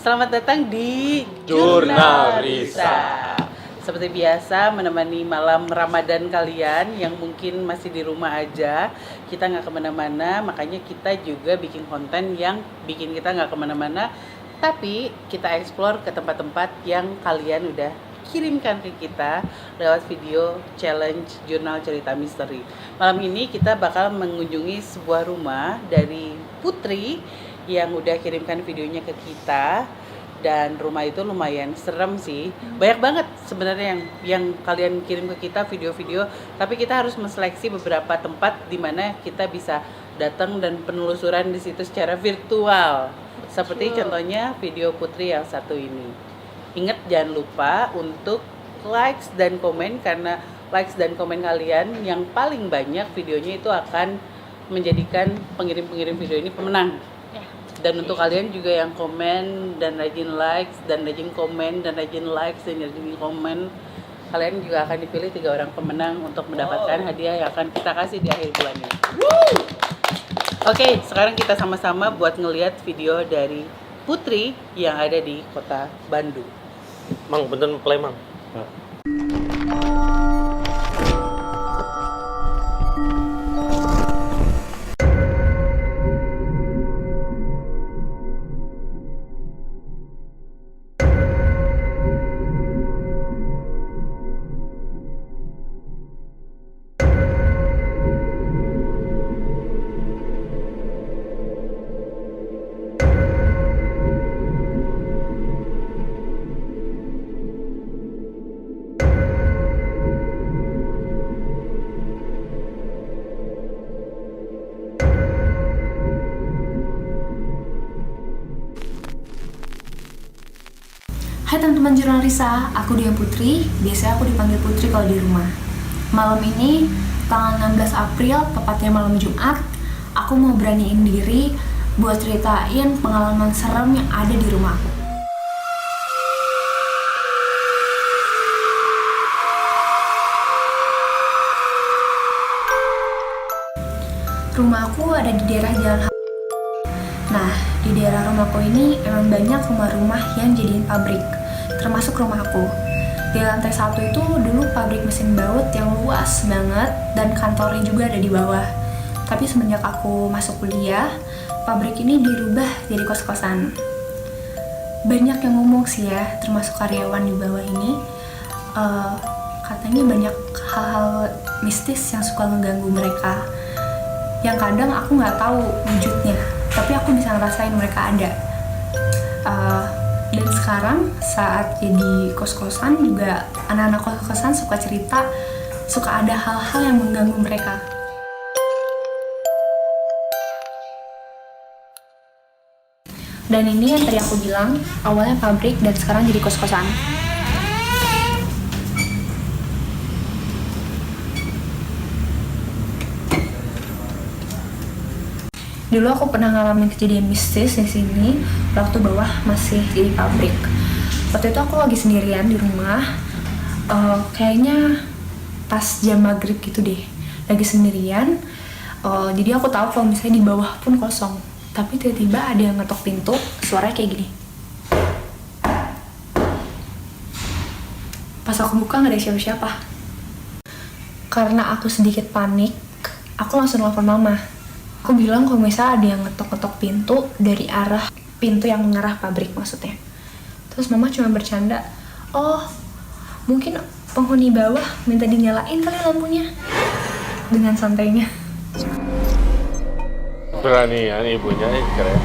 Selamat datang di Jurnal Risa. Seperti biasa menemani malam Ramadan kalian yang mungkin masih di rumah aja. Kita nggak kemana-mana, makanya kita juga bikin konten yang bikin kita nggak kemana-mana. Tapi kita explore ke tempat-tempat yang kalian udah kirimkan ke kita lewat video challenge jurnal cerita misteri. Malam ini kita bakal mengunjungi sebuah rumah dari Putri yang udah kirimkan videonya ke kita, dan rumah itu lumayan serem sih. Banyak banget sebenarnya yang kalian kirim ke kita video-video, tapi kita harus menseleksi beberapa tempat di mana kita bisa datang dan penelusuran di situ secara virtual. Seperti contohnya video Putri yang satu ini. Ingat jangan lupa untuk likes dan komen, karena likes dan komen kalian yang paling banyak videonya itu akan menjadikan pengirim-pengirim video ini pemenang. Dan untuk kalian juga yang komen dan rajin likes dan rajin komen dan rajin likes dan rajin komen, kalian juga akan dipilih 3 orang pemenang untuk mendapatkan hadiah yang akan kita kasih di akhir bulan ini. Oke, sekarang kita sama-sama buat ngelihat video dari Putri yang ada di kota Bandung. Mang, bener play Mang. Hai teman-teman Jurnal Risa, aku Dia Putri. Biasanya aku dipanggil Putri kalau di rumah. Malam ini, tanggal 16 April, tepatnya malam Jumat, aku mau beraniin diri buat ceritain pengalaman serem yang ada di rumah aku. Rumah aku ada di daerah Jalan Nah, di daerah rumahku ini emang banyak rumah-rumah yang jadiin pabrik, termasuk rumah aku. Di lantai 1 itu dulu pabrik mesin baut yang luas banget dan kantornya juga ada di bawah. Tapi semenjak aku masuk kuliah, pabrik ini dirubah jadi kos-kosan. Banyak yang ngomong sih ya, termasuk karyawan di bawah ini, katanya banyak hal-hal mistis yang suka ngeganggu mereka. Yang kadang aku nggak tahu wujudnya, tapi aku bisa ngerasain mereka ada. Dan sekarang saat jadi kos-kosan juga anak-anak kos-kosan suka cerita, suka ada hal-hal yang mengganggu mereka. Dan ini yang tadi aku bilang, awalnya pabrik dan sekarang jadi kos-kosan. Dulu aku pernah ngalamin kejadian mistis di sini waktu bawah masih jadi pabrik. Waktu itu aku lagi sendirian di rumah, kayaknya pas jam maghrib gitu deh, lagi sendirian. Jadi aku tahu kalau misalnya di bawah pun kosong, tapi tiba-tiba ada yang ngetok pintu, suaranya kayak gini. Pas aku buka nggak ada siapa-siapa. Karena aku sedikit panik, aku langsung nelfon mama. Aku bilang kalau misalnya ada yang ngetok-ngetok pintu dari arah pintu yang mengarah pabrik maksudnya. Terus mama cuma bercanda, oh mungkin penghuni bawah minta dinyalain kali lampunya, dengan santainya. Beranian ibunya, keren.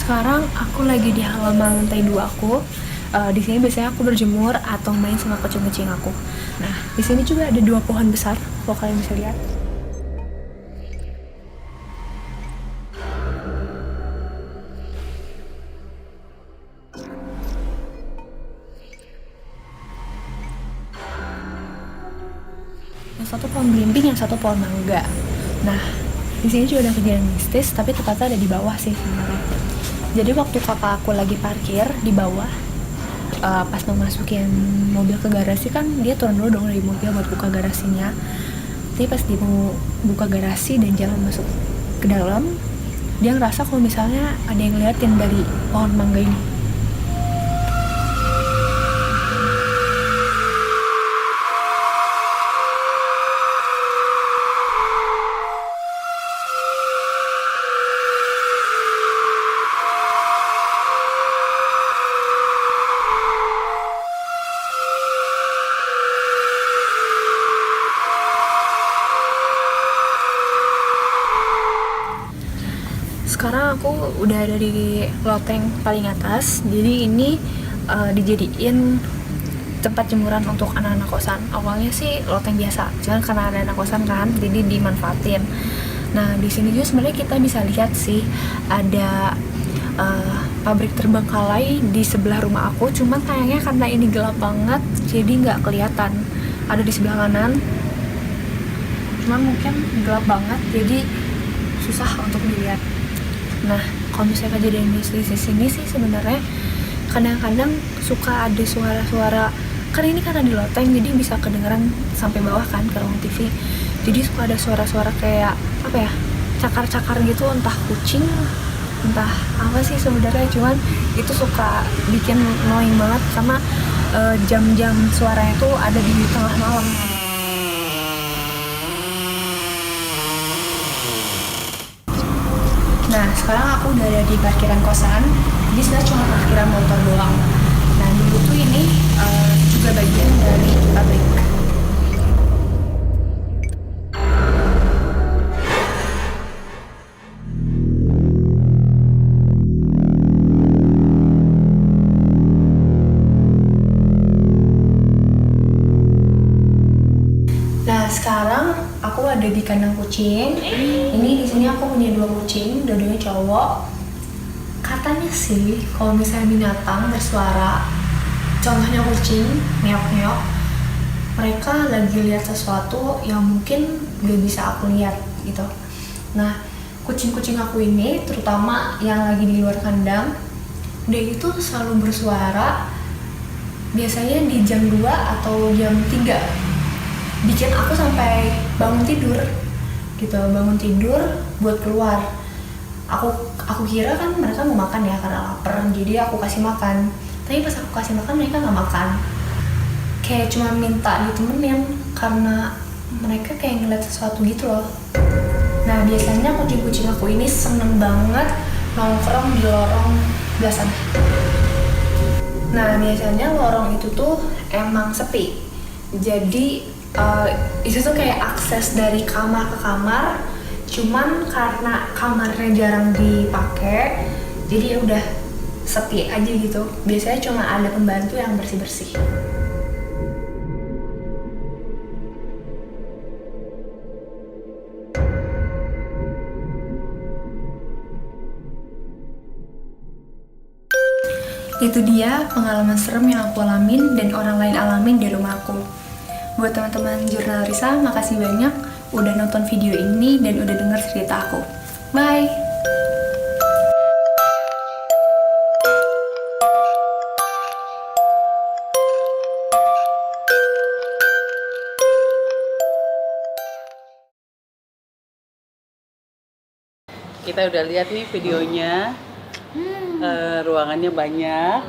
Sekarang aku lagi di halaman lantai 2 aku. Di sini biasanya aku berjemur atau main sama kucing-kucing aku. Nah, di sini juga ada 2 pohon besar, kalau kalian bisa lihat. Yang satu pohon belimbing, yang satu pohon mangga. Nah, di sini juga ada kejadian mistis, tapi tepatnya ada di bawah sih sebenarnya. Jadi waktu kakak aku lagi parkir di bawah, pas mau masukin mobil ke garasi kan dia turun dulu dong dari mobil buat buka garasinya. Tapi pas dia mau buka garasi dan jalan masuk ke dalam, dia ngerasa kalau misalnya ada yang ngeliatin dari pohon mangga ini. Sekarang aku udah ada di loteng paling atas, jadi ini dijadiin tempat jemuran untuk anak-anak kosan. Awalnya sih loteng biasa, cuman karena ada anak kosan kan, jadi dimanfaatin. Nah di sini juga sebenarnya kita bisa lihat sih ada pabrik terbengkalai di sebelah rumah aku, cuman sayangnya karena ini gelap banget, jadi nggak kelihatan. Ada di sebelah kanan, cuman mungkin gelap banget, jadi susah untuk dilihat. Nah, kalau misalnya kejadian di sini sih sebenarnya kadang-kadang suka ada suara-suara, kan ini karena di loteng jadi bisa kedengeran sampai bawah kan ke ruang TV. Jadi suka ada suara-suara kayak apa ya, cakar-cakar gitu, entah kucing, entah apa sih sebenarnya, cuman itu suka bikin annoying banget karena jam-jam suaranya tuh ada di tengah malam. Nah, sekarang aku udah ada di parkiran kosan. Jadi sebenarnya cuma parkiran motor doang. Nah, dulu tuh ini juga bagian dari pabrik. Nah, sekarang aku ada di kandang kucing. Ini di sini aku punya 2 kucing, dua-duanya cowok. Katanya sih kalau misalnya binatang bersuara, contohnya kucing meok-meok, mereka lagi lihat sesuatu yang mungkin gak bisa aku lihat gitu. Nah, kucing-kucing aku ini, terutama yang lagi di luar kandang, dia itu selalu bersuara biasanya di jam 2 atau jam 3, bikin aku sampai bangun tidur gitu, bangun tidur buat keluar. Aku kira kan mereka mau makan ya karena lapar, jadi aku kasih makan. Tapi pas aku kasih makan mereka nggak makan, kayak cuma minta ditemenin karena mereka kayak ngeliat sesuatu gitu loh. Nah biasanya kucing-kucing aku ini seneng banget nongkrong di lorong belah sana. Nah biasanya lorong itu tuh emang sepi, jadi itu tuh kayak akses dari kamar ke kamar, cuman karena kamarnya jarang dipakai jadi ya udah sepi aja gitu. Biasanya cuma ada pembantu yang bersih-bersih. Itu dia pengalaman serem yang aku alamin dan orang lain alamin di rumahku. Buat teman-teman Jurnal Risa, makasih banyak udah nonton video ini dan udah denger cerita aku. Bye! Kita udah lihat nih videonya, ruangannya banyak,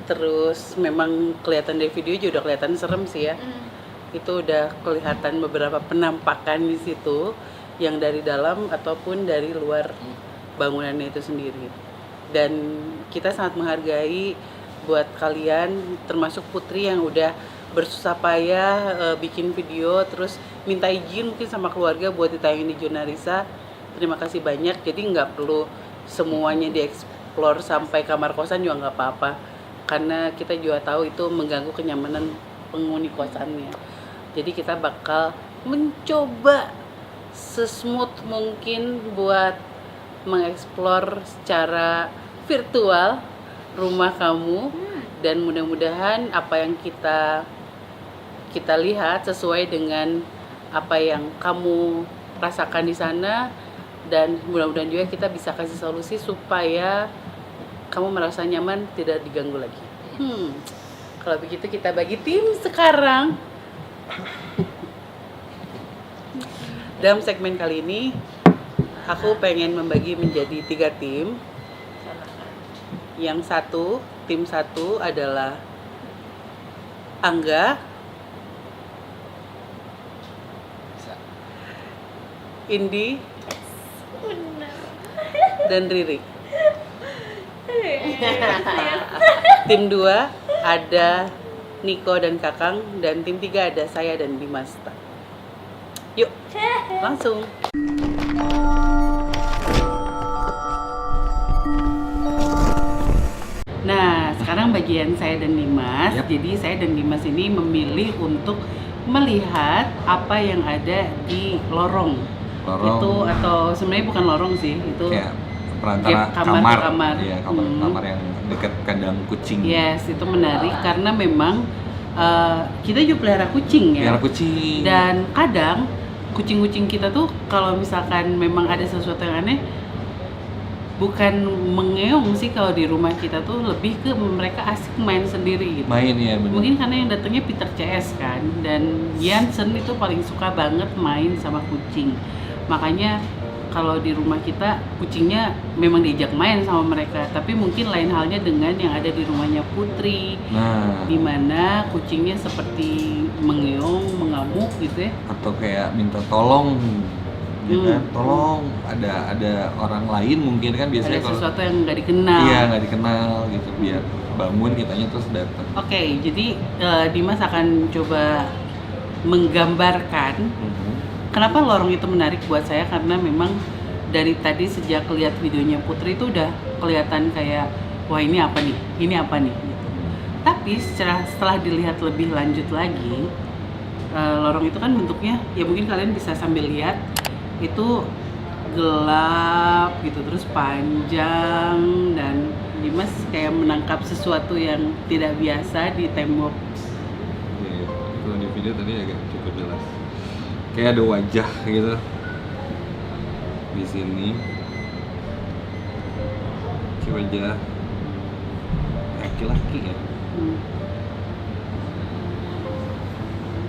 terus memang kelihatan dari video juga udah kelihatan serem sih ya. Itu udah kelihatan beberapa penampakan di situ yang dari dalam ataupun dari luar bangunannya itu sendiri. Dan kita sangat menghargai buat kalian, termasuk Putri yang udah bersusah payah bikin video, terus minta izin mungkin sama keluarga buat ditayangin di Jurnal Risa. Terima kasih banyak. Jadi nggak perlu semuanya dieksplor sampai kamar kosan juga nggak apa-apa, karena kita juga tahu itu mengganggu kenyamanan penghuni kosannya. Jadi kita bakal mencoba sesmooth mungkin buat mengeksplor secara virtual rumah kamu, dan mudah-mudahan apa yang kita lihat sesuai dengan apa yang kamu rasakan di sana, dan mudah-mudahan juga kita bisa kasih solusi supaya kamu merasa nyaman, tidak diganggu lagi. Kalau begitu kita bagi tim sekarang. Dalam segmen kali ini, aku pengen membagi menjadi 3 tim. Yang satu, tim satu adalah Angga, Indi, dan Riri. Tim 2 ada Niko dan Kakang, dan tim 3 ada saya dan Dimas. Yuk, langsung. Nah, sekarang bagian saya dan Dimas. Yap. Jadi saya dan Dimas ini memilih untuk melihat apa yang ada di lorong. Itu atau sebenarnya bukan lorong sih, itu kayak perantara gap kamar ke kamar. Iya, kamar yang dekat kandang kucing. Yes, itu menarik karena memang kita juga pelihara kucing ya. Pelihara kucing. Dan kadang kucing-kucing kita tuh kalau misalkan memang ada sesuatu yang aneh, bukan mengeong sih kalau di rumah kita tuh, lebih ke mereka asik main sendiri gitu. Main ya, bener. Mungkin karena yang datangnya Peter CS kan, dan Jansen itu paling suka banget main sama kucing. Makanya kalau di rumah kita kucingnya memang diajak main sama mereka, tapi mungkin lain halnya dengan yang ada di rumahnya Putri. Nah, Di mana kucingnya seperti mengeong, mengamuk gitu ya. atau kayak minta tolong, gitu kan? Tolong, ada orang lain mungkin kan biasanya Ada kalau sesuatu yang nggak dikenal. iya nggak dikenal gitu, biar bangun kitanya terus datang. Oke, jadi Dimas akan coba menggambarkan kenapa lorong itu menarik buat saya, karena memang dari tadi sejak lihat videonya Putri itu udah kelihatan kayak wah ini apa nih, gitu. Tapi setelah dilihat lebih lanjut lagi, lorong itu kan bentuknya ya mungkin kalian bisa sambil lihat itu gelap gitu, terus panjang, dan Dimas kayak menangkap sesuatu yang tidak biasa di tembok. Iya, kalau di video tadi agak cukup jelas. Kayak ada wajah gitu di sini. Kayak wajah laki-laki ya.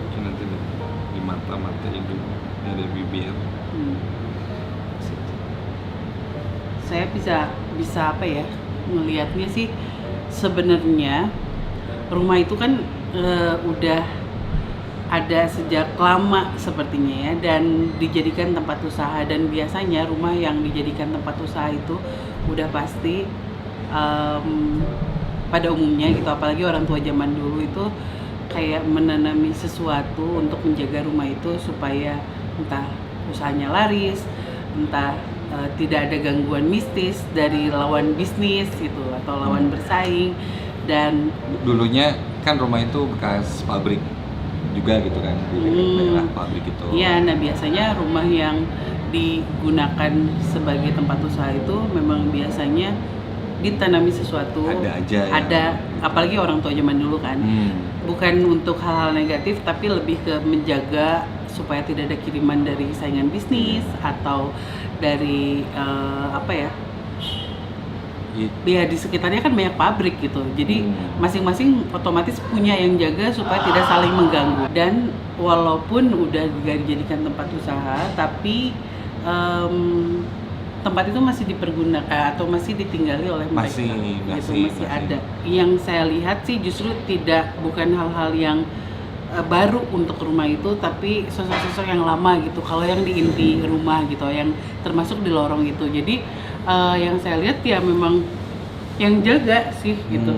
Mungkin nanti di mata hidung, dari bibir. Saya bisa apa ya, ngelihatnya sih sebenarnya rumah itu kan udah ada sejak lama sepertinya ya, dan dijadikan tempat usaha. Dan biasanya rumah yang dijadikan tempat usaha itu udah pasti pada umumnya gitu, apalagi orang tua zaman dulu itu kayak menanami sesuatu untuk menjaga rumah itu supaya entah usahanya laris, entah tidak ada gangguan mistis dari lawan bisnis gitu atau lawan bersaing. Dan Dulunya kan rumah itu bekas pabrik juga gitu kan, di daerah pabrik itu. iya, nah biasanya rumah yang digunakan sebagai tempat usaha itu memang biasanya ditanami sesuatu. Ada aja ya. Ada, apalagi orang tua zaman dulu kan. Bukan untuk hal-hal negatif, tapi lebih ke menjaga supaya tidak ada kiriman dari saingan bisnis atau dari apa ya? Ya di sekitarnya kan banyak pabrik gitu, jadi masing-masing otomatis punya yang jaga supaya tidak saling mengganggu. Dan walaupun udah dijadikan tempat usaha, tapi tempat itu masih dipergunakan atau masih ditinggali oleh mereka, masih ada. Yang saya lihat sih justru bukan hal-hal yang baru untuk rumah itu, tapi sosok-sosok yang lama gitu. Kalau yang di inti rumah gitu, yang termasuk di lorong itu. Jadi yang saya lihat ya memang yang jaga sih gitu.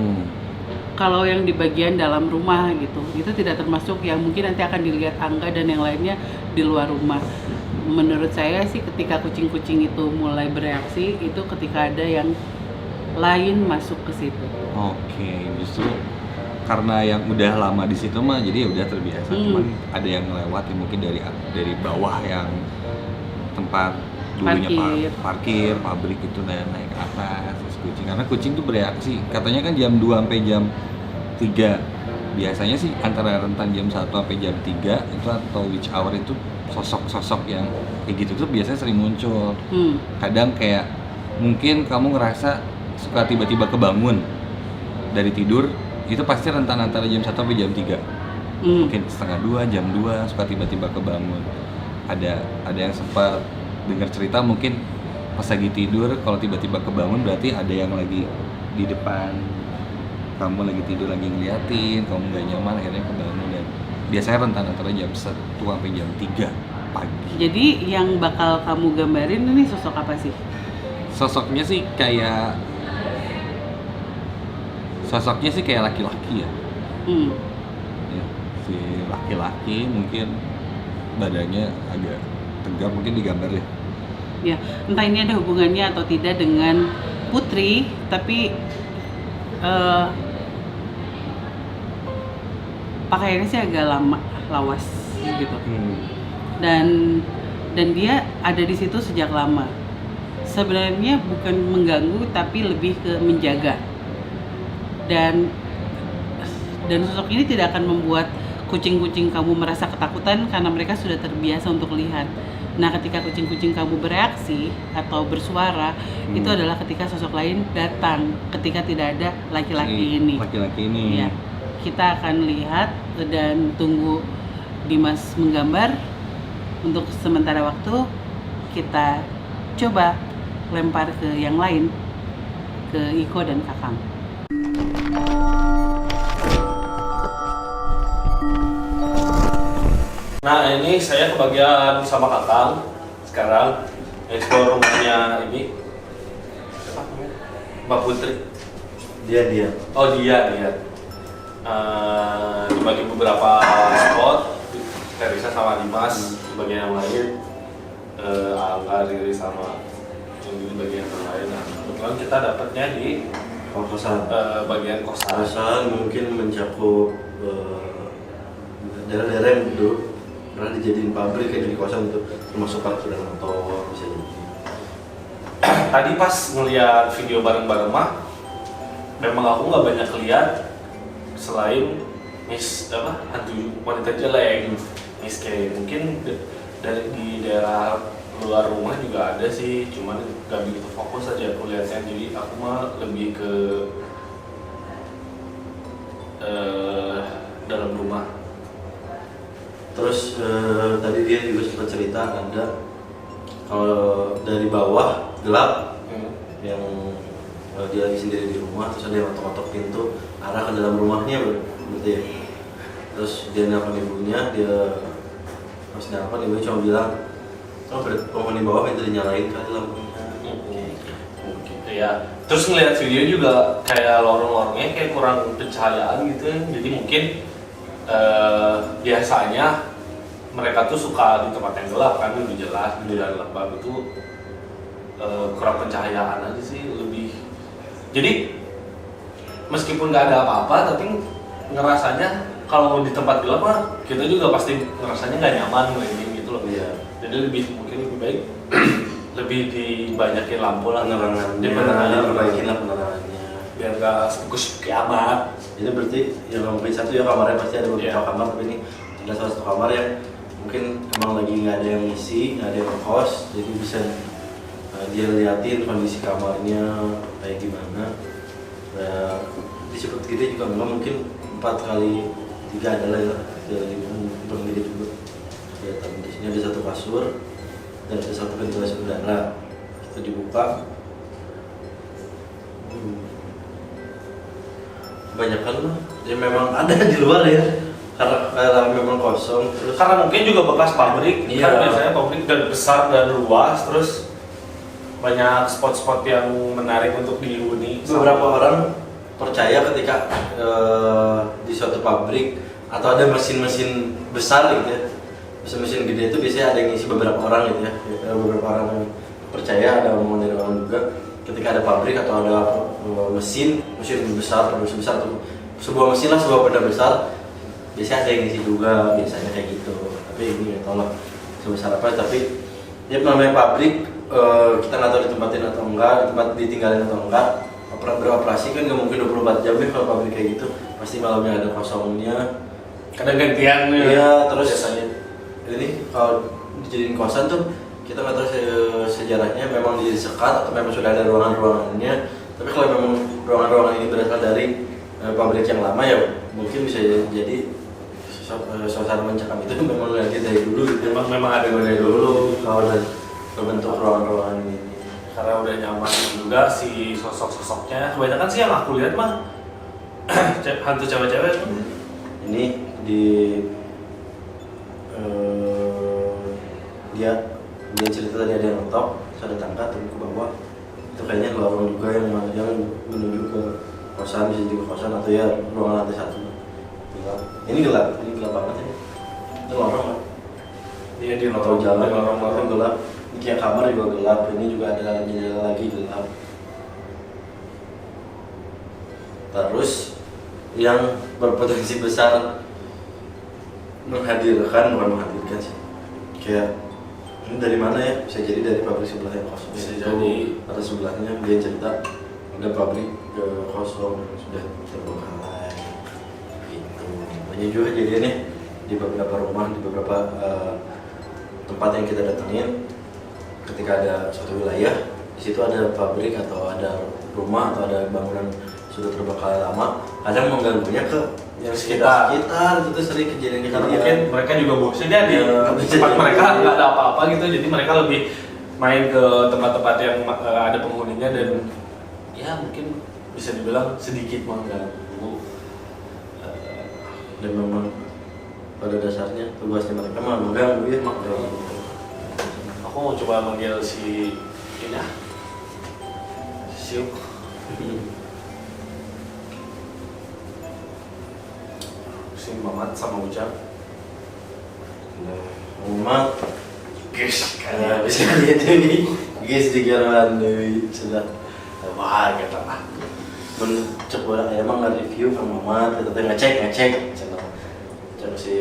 Kalau yang di bagian dalam rumah gitu, itu tidak termasuk yang mungkin nanti akan dilihat Angga dan yang lainnya di luar rumah. Menurut saya sih ketika kucing-kucing itu mulai bereaksi, itu ketika ada yang lain masuk ke situ. Oke, justru karena yang udah lama di situ mah jadi udah terbiasa. Cuman ada yang lewat ya, mungkin dari bawah yang tempat dulunya parkir pabrik itu naik ke atas terus kucing, karena kucing tuh bereaksi katanya kan jam 2 sampai jam 3 biasanya sih, antara rentan jam 1 sampai jam 3 itu atau witch hour itu sosok-sosok yang kayak gitu tuh biasanya sering muncul. Kadang kayak mungkin kamu ngerasa suka tiba-tiba kebangun dari tidur itu pasti rentan antara jam 1 sampai jam 3. Mungkin setengah 2, jam 2 suka tiba-tiba kebangun. Ada yang sempat dengar cerita mungkin pas lagi tidur kalau tiba-tiba kebangun berarti ada yang lagi di depan kamu lagi tidur lagi ngeliatin, kamu nggak nyaman akhirnya kebangun. Dan biasanya rentan antara jam 1 sampai jam 3 pagi. Jadi yang bakal kamu gambarin ini sosok apa sih? Sosoknya sih kayak laki-laki ya. Ya, si laki-laki mungkin badannya agak tegap, mungkin digambar ya. Ya, entah ini ada hubungannya atau tidak dengan putri, tapi pakaiannya sih agak lawas gitu. Dan dia ada di situ sejak lama. Sebenarnya bukan mengganggu tapi lebih ke menjaga. Dan sosok ini tidak akan membuat kucing-kucing kamu merasa ketakutan karena mereka sudah terbiasa untuk lihat. Nah, ketika kucing-kucing kamu bereaksi atau bersuara, itu adalah ketika sosok lain datang, ketika tidak ada laki-laki ini. Laki-laki ini. Ya, kita akan lihat dan tunggu Dimas menggambar. Untuk sementara waktu kita coba lempar ke yang lain, ke Iko dan Kakang. Nah ini saya kebagian sama Kakang sekarang explore rumahnya ini siapa namanya? Mbak Putri. Dia. Oh dia. Dibagi beberapa spot, Teresa sama Dimas di bagian yang lain, Angga, Riri sama yang di bagian yang lain. Nah kebetulan kita dapatnya di kosan. bagian kosan. Kosan mungkin mencakup daerah-daerah yang dulu pernah dijadiin pabrik kayak di kosan itu, termasuk parkiran motor bisa jadi. Tadi pas ngeliat video bareng-bareng mah, memang aku nggak banyak lihat selain hantu wanita jelek, kayak mungkin dari di daerah luar rumah juga ada sih, cuman nggak begitu fokus aja aku lihatnya. Jadi aku mah lebih ke dalam rumah. Terus tadi dia juga sempat cerita ada kalau dari bawah gelap yang dia lagi sendiri di rumah, terus ada yang ngotok-ngotok pintu arah ke dalam rumahnya berarti ya. Terus dia nelfon ibunya, dia pas nelfon ibunya cuma bilang, oh penghuni bawah minta dinyalain kali lampunya. Gitu ya. Terus ngeliat video juga kayak lorong-lorongnya kayak kurang pencahayaan gitu ya. Jadi mungkin biasanya mereka tuh suka di tempat yang gelap kan, lebih jelas gitu, dan lembab itu kurang pencahayaan aja sih lebih. Jadi meskipun nggak ada apa-apa tapi ngerasanya kalau di tempat gelap mah kita juga pasti ngerasanya nggak nyaman gitu loh. Iya. Jadi mungkin lebih baik lebih dibanyakin lampu lah, penerangannya perbaikin lah penerangannya biar nggak fokus kiamat. Jadi berarti yang mungkin satu ya kamarnya pasti ada beberapa kamar, tapi ini ada salah satu kamar yang mungkin emang lagi nggak ada yang ngisi, nggak ada yang ngekos, jadi bisa dia liatin kondisi kamarnya kayak gimana. Nah, di seperti kita juga enggak mungkin 4x3 adalah ya, dari belum gede juga. Kelihatan di sini ada satu kasur dan ada satu ventilasi udara. Kita dibuka. Kebanyakan mah ya memang ada di luar ya, karena memang kosong. Terus Karena mungkin juga bekas pabrik, Iya. kan biasanya pabrik dan besar dan luas, terus banyak spot-spot yang menarik untuk dihuni. beberapa orang percaya ketika di suatu pabrik atau ada mesin-mesin besar gitu ya, mesin-mesin gede itu biasanya ada yang ngisi beberapa orang gitu ya. Beberapa orang yang percaya, ada omongan dari orang juga, ketika ada pabrik atau ada mesin besar tuh, sebuah mesin lah, sebuah benda besar, biasanya ada yang ngisi juga, biasanya kayak gitu. Tapi ini nggak tahu lah sebesar apa, tapi ya namanya pabrik, kita nggak tahu ditempatin atau enggak, tempat ditinggalin atau enggak. Beroperasi kan nggak mungkin 24 jam ya kalau pabrik kayak gitu, pasti malamnya ada kosongnya, Kadang gantian ya. iya. Terus biasanya ini kalau dijadiin kosan tuh kita nggak tahu sejarahnya memang disekat atau memang sudah ada ruangan-ruangannya. Tapi kalau memang ruangan-ruangan ini berasal dari pabrik yang lama ya mungkin bisa jadi suasana mencekam itu memang lagi dari dulu gitu. Memang ada dari dulu. Kalau udah terbentuk ruangan-ruangan ini. Karena udah nyaman juga si sosok-sosoknya. Kebanyakan sih yang aku lihat mah hantu cewek-cewek. Ini di dia cerita tadi ada yang ngetok, terus ada tangga turun ke bawah. Itu kayaknya lorong juga yang menuju ke kosan, bisa juga kosan atau ya ruangan lantai 1. Gelap. Ini gelap banget ini. Itu lorong kan? Iya di Atau jalan lorong-lorong gelap. Ini kayak kamar juga gelap. Ini juga ada jendela lagi gelap. Terus yang berpotensi besar bukan menghadirkan sih. Kayak ini dari mana ya? Bisa jadi dari pabrik sebelah yang kosong. Bisa jadi. Atau sebelahnya dia cerita ada pabrik kosong sudah terbengkalai. Gitu. Banyak juga kejadiannya di beberapa rumah, di beberapa tempat yang kita datengin. Ketika ada suatu wilayah, di situ ada pabrik atau ada rumah atau ada bangunan sudah terbengkalai lama, kadang mengganggunya ke yang sekitar itu sering kejadian karena mungkin mereka juga bosan ya di tempat mereka nggak ada apa-apa gitu, jadi mereka lebih main ke tempat-tempat yang ada penghuninya dan ya mungkin bisa dibilang sedikit mengganggu. Dan memang pada dasarnya tugasnya mereka mah mengganggu ya. Aku mau coba manggil si ini ya, Siuk. Si Mamat sama Ujang. Umat Guys, kayak bisa lihat ini guys di garan sudah wah kata lah. Mencoba emang nge-review Kang Mamat, kita ngecek channel si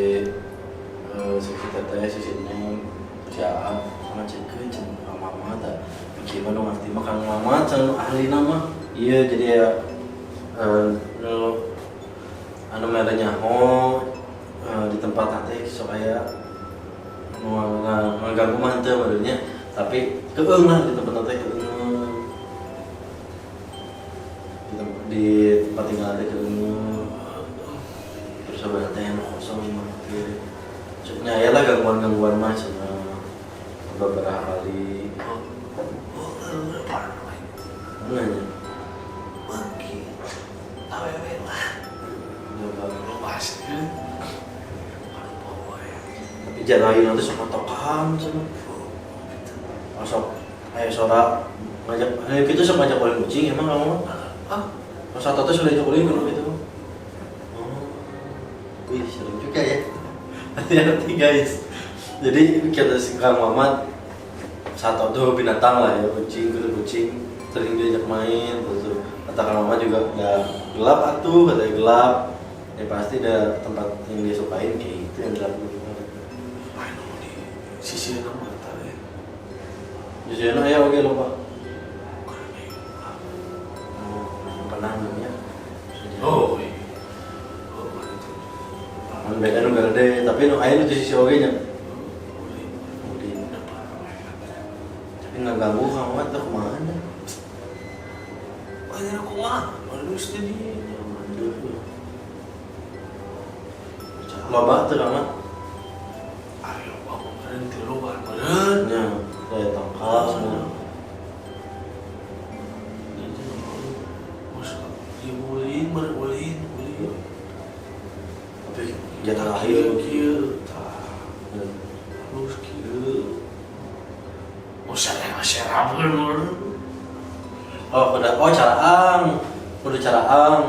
teteh si Neng si Aap ngecek channel Kang Mamat gimana ngerti mah Kang Mamat channel ahli nama iya jadi ya anu merenya di tempat nanti supaya mengganggu mantep badannya tapi keeng lah di tempat nanti di tempat tinggal nanti keeng terus sahabat nanti yang kosong cuknya ya lah gangguan mah sama beberapa kali nanya Bagi tawewe lah. Pasti. tapi jarahin nanti sama tokam sama masuk sora ngajak kita sok ngajak kuling kucing emang kamu pas satu tuh sudah kuling kalau gitu wih sering juga ya hati-hati guys jadi kita si Kang Mamat satu tuh binatang lah ya kucing sering diajak main terus kata Kang Mamat juga udah gelap katanya gelap ya pasti ada tempat yang dia sukain kayak gitu yang dilakukan Sisi nama tahu ya. jadi anak ya oke lupa pernah namanya Oh iya. kan beda nu gede tapi nu aya nu di sisi oge nya tapi nggak ganggu Kang Mamat tuh kemana Banyak aku mah. Baru sedih. loba tuh Kang Mamat Ayo bangun keren di luar badan. nya saya tangkap semua Boleh. tapi jatah akhir Terus kira. Masyarakat bener. udah caraang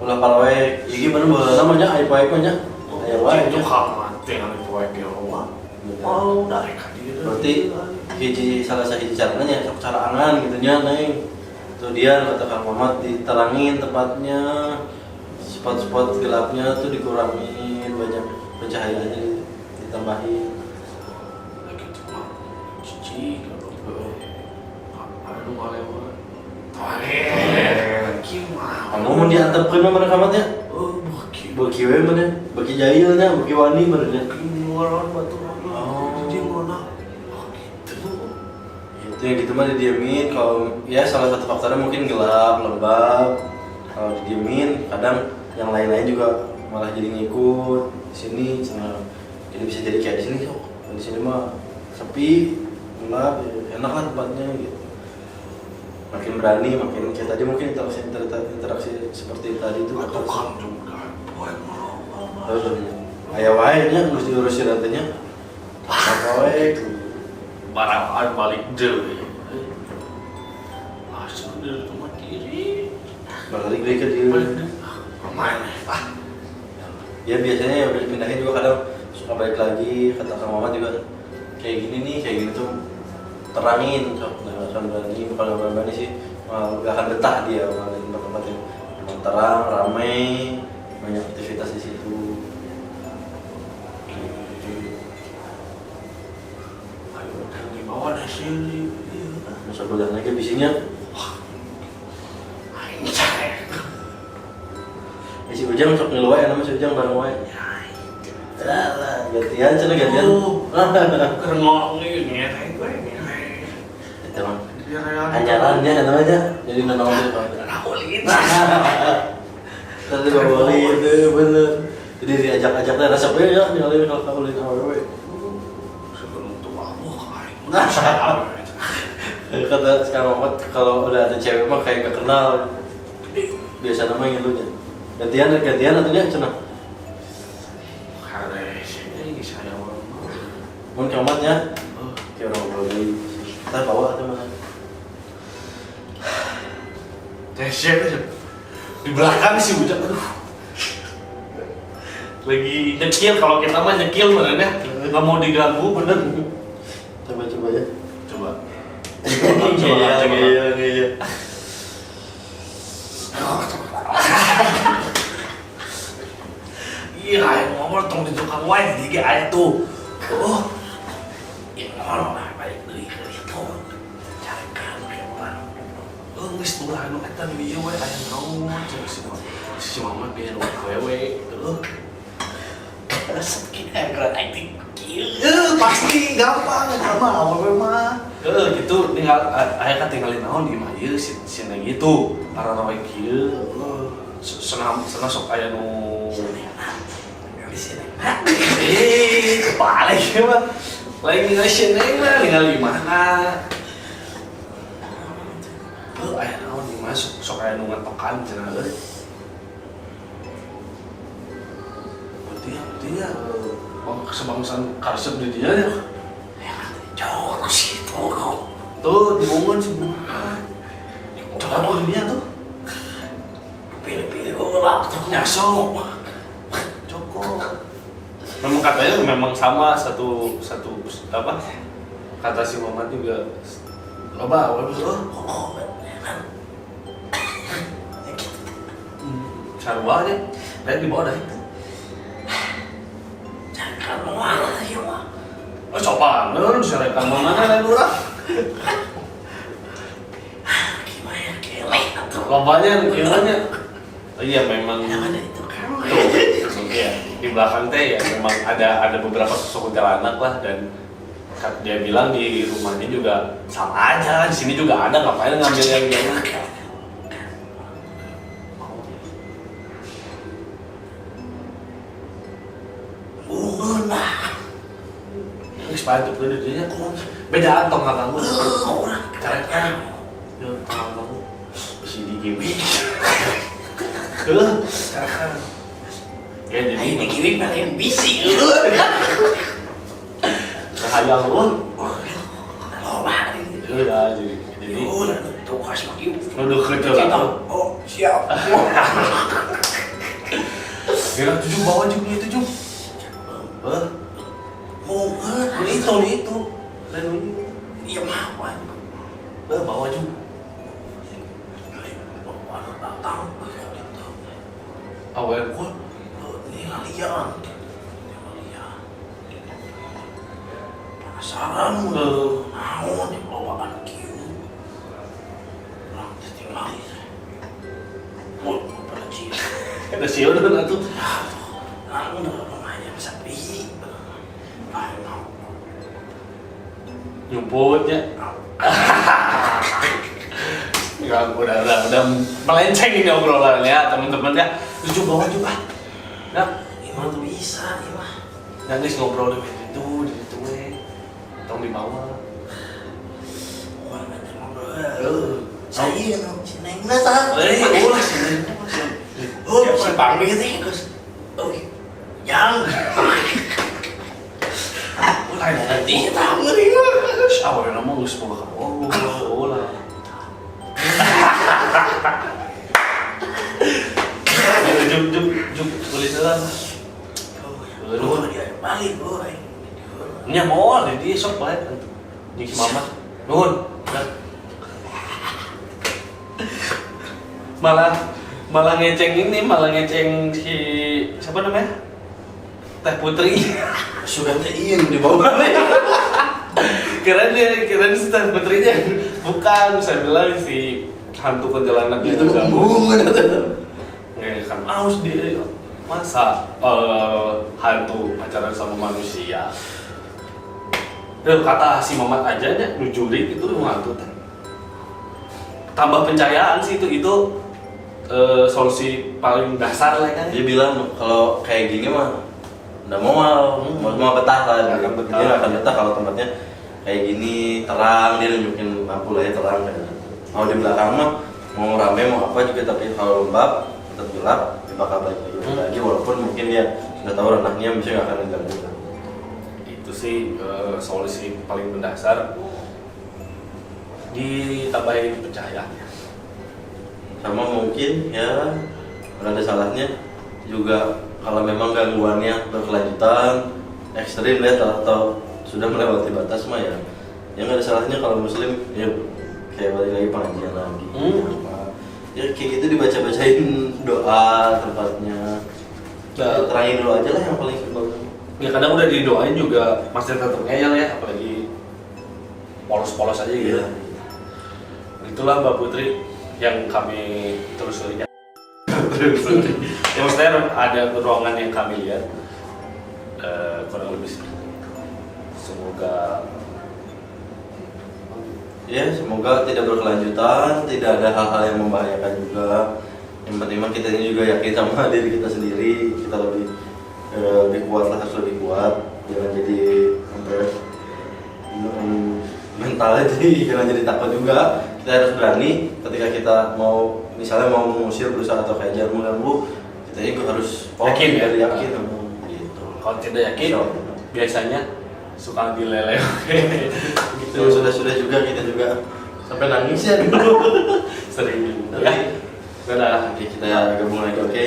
ulah palawek iki bener baheula namanya aya poek-nya aya wae Itu mati yang poek ya Allah. Oh, dari kadir. berarti salah satu caranya sok caraangan gitu nya Neng tuh dia kata Kang Mamat diterangin tempatnya spot-spot gelapnya tuh dikurangin banyak pencahayaannya ditambahin Lagi cuma cici kalau ada lu lewat. kamu mau diantepkeun mah mana kamatnya Oh, beuki we mana beuki jailnya beuki wani mana keluaran batu Oh. jadi mana? Gitu. itu yang gitu mah didiemin kalau ya salah satu faktornya mungkin gelap lembab kalau didiemin kadang yang lain-lain juga malah jadi ngikut di sini jadi bisa jadi kayak di sini kok di sini mah sepi gelap enak lah tempatnya gitu makin berani makin kayak tadi mungkin interaksi seperti tadi itu atau kan juga buat ayah wae nya harus diurusin nantinya apa wae barang balik deh langsung dari rumah kiri balik deh ke dia main ya biasanya ya udah dipindahin juga kadang suka balik lagi kata Kang Mamat juga kayak gini nih kayak gini tuh terangin sok nggak akan berani bukan nggak berani sih nggak akan betah dia malah di tempat-tempat yang memang terang ramai banyak aktivitas di situ. Ayo di bawah dah sini Masa bulan lagi bisinya si Ujang sok ngeluai ya namanya si Ujang bareng wae lah gantian cina gantian kerengok ini gue itu mah anjarannya namanya jadi nonton itu rakulin tadi bawa itu bener jadi diajak-ajak lah rasa gue ya nyalin kalau kaulin awewe sebelum tua kata sekarang Mamat kalau udah ada cewek mah kayak gak kenal biasa namanya ngeluhnya gantian ataunya cina karena sini saya mun kamatnya kayak orang ngobrol kita bawa atau mana tesnya di belakang sih Ujang aduh lagi nyekil kalau kita mah nyekil bener ya nggak mau diganggu bener coba ya coba iya iya yang ngomong tong di tukang wae di aya tuh oh yang ngomong baik deui itu cari kamu yang orang geus ulah anu eta di ieu we aya naon si mama biar wewe tuh sakit angkat acting pasti gampang sama awewe mah gitu tinggal aya kan tinggalin naon di imah ieu si gitu para rawe kieu senang sok aya nu di sini balik ya mah lagi nggak sini mah tinggal di mana aya naon di mana sok aya nu ngetokan cenah dia sebangsan karsep di dia ya jauh sih tuh dibangun sih coba di dia tuh pilih-pilih kok lah tuh nyasok cokok memang katanya memang sama satu apa kata si Muhammad juga loba sarwa deh dan di bawah dah itu jangan mana ya mah coba disarekan mana dan urang gimana kelek atuh lombanya iya memang tuh ya di belakang teh ya memang ada beberapa sosok kuntilanak lah dan dia bilang di rumahnya juga sama aja di sini juga ada ngapain ngambil yang gimana sepatu tuh dia beda atong nggak kamu caranya kamu si di gimmick ya jadi ini gimmick paling bisi hayang lu udah jadi tuh kasih lagi udah kerja oh siap gerak 7 bawa juga itu Jum itu lalu iya mah bawa juga datang awal gua ini kalian penasaran naon yang bawaan kieu orang tinggal pada sih ada sieu dan atuh naon rumahnya sepi nyumputnya udah melenceng ini obrolannya teman-teman ya. Terus coba coba. Nah, Gimana tuh bisa, ya mah. nanti ngobrol di situ tong di bawah. Wah, nanti ngobrol. Saya si Neng Nata. Ulah sih. Oh, si Pamir itu. Oke. Yang. Ulah nanti. Kita menerima. Siapa yang mau ngurus bola kamu? Ulah. Jum tulisan. Aduh, dia balik, boy. Nya mau dia sok bae. Jeung si Mamat. Nuhun. Malah ngeceng si siapa namanya? Teh Putri. Sudah tein di bawah. kira si Teh Putrinya bukan, saya bilang si hantu perjalanan Itu hubungan atau? Nggak kan aus dia masa hantu pacaran sama manusia. Kata si Mamat aja nya nujurik itu hantu teh. Tambah pencahayaan sih itu solusi paling dasar lah kan. Dia bilang kalau kayak gini mah udah mau betah lah. Nggak akan betah. Dia nggak akan betah kalau tempatnya kayak gini terang, dia nunjukin lampu lah ya terang. Kalau di belakang mah mau rame mau apa juga, tapi kalau lembab tetap gelap dia bakal balik lagi walaupun mungkin dia nggak tahu ranahnya bisa nggak akan mengganggu. Itu sih solusi paling mendasar, ditambahin pencahayaannya. Sama mungkin ya nggak ada salahnya juga kalau memang gangguannya berkelanjutan ekstrim ya atau sudah melewati batas mah ya nggak ada salahnya kalau muslim ya kayak balik lagi pengajian lagi. Ya kayak gitu dibaca-bacain doa tempatnya. Ya, terangin dulu aja lah yang paling simpel. Ya kadang udah didoain juga masih tetap ngeyel ya, apalagi polos-polos aja gitu. Iya. Itulah Mbak Putri yang kami telusuri. Ya maksudnya ada ruangan yang kami lihat kurang lebih seperti itu. Semoga Ya semoga tidak berkelanjutan, tidak ada hal-hal yang membahayakan juga. Yang penting mah kita ini juga yakin sama diri kita sendiri, kita lebih kuat lah, harus lebih kuat. Jangan jadi mental jadi jangan jadi takut juga. Kita harus berani ketika kita mau misalnya mau mengusir berusaha atau kayak jangan mengganggu, kita ini harus Yakin ya? yakin gitu. kalau tidak yakin biasanya suka dileleh. Gitu. Sudah juga kita juga sampai nangis ya dulu. Sering gitu ya. Udah. Oke, kita gabung lagi, oke?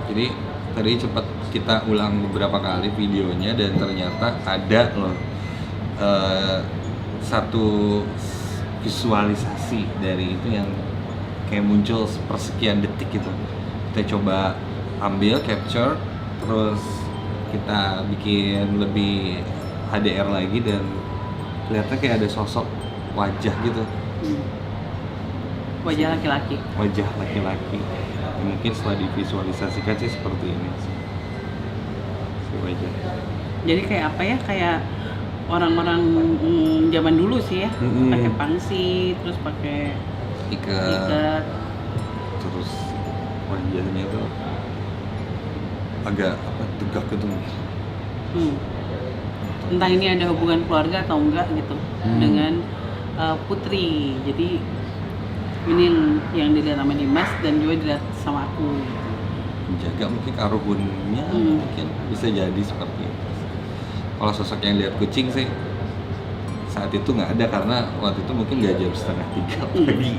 Jadi tadi cepat kita ulang beberapa kali videonya dan ternyata ada loh satu visualisasi dari itu yang kayak muncul persekian detik gitu. Kita coba ambil capture terus kita bikin lebih HDR lagi dan kelihatan kayak ada sosok wajah gitu. Wajah laki-laki. Wajah laki-laki. Ya, mungkin setelah divisualisasikan sih seperti ini sih. Si wajah. Jadi kayak apa ya? Kayak orang-orang zaman dulu sih ya. Pakai pangsi, terus pakai ikat. Terus wajahnya itu agak tegak gitu. Entah ini ada hubungan keluarga atau enggak gitu dengan Putri. Jadi ini yang dilihat sama Dimas dan juga dilihat sama aku gitu. Menjaga mungkin karuhunnya mungkin bisa jadi seperti itu. Kalau sosok yang lihat kucing sih saat itu nggak ada karena waktu itu mungkin nggak jam 2:30 pagi.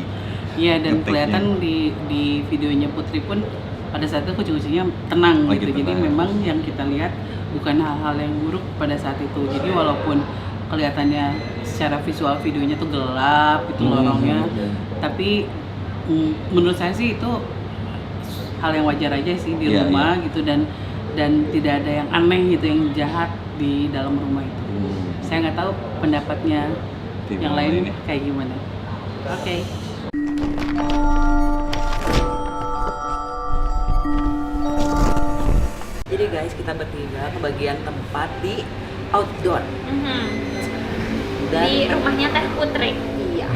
Iya, dan Ngeteknya. kelihatan di videonya Putri pun pada saat itu kucing-kucingnya tenang Lagi gitu. Jadi tenang. memang yang kita lihat bukan hal-hal yang buruk pada saat itu. Jadi walaupun kelihatannya secara visual videonya tuh gelap itu lorongnya, tapi menurut saya sih itu hal yang wajar aja sih di rumah gitu, dan tidak ada yang aneh gitu, yang jahat di dalam rumah itu. Saya nggak tahu pendapatnya Tim yang lain ini. kayak gimana. Oke. Jadi guys, kita bertiga kebagian tempat di outdoor. Dan Di rumahnya Teh Putri. iya,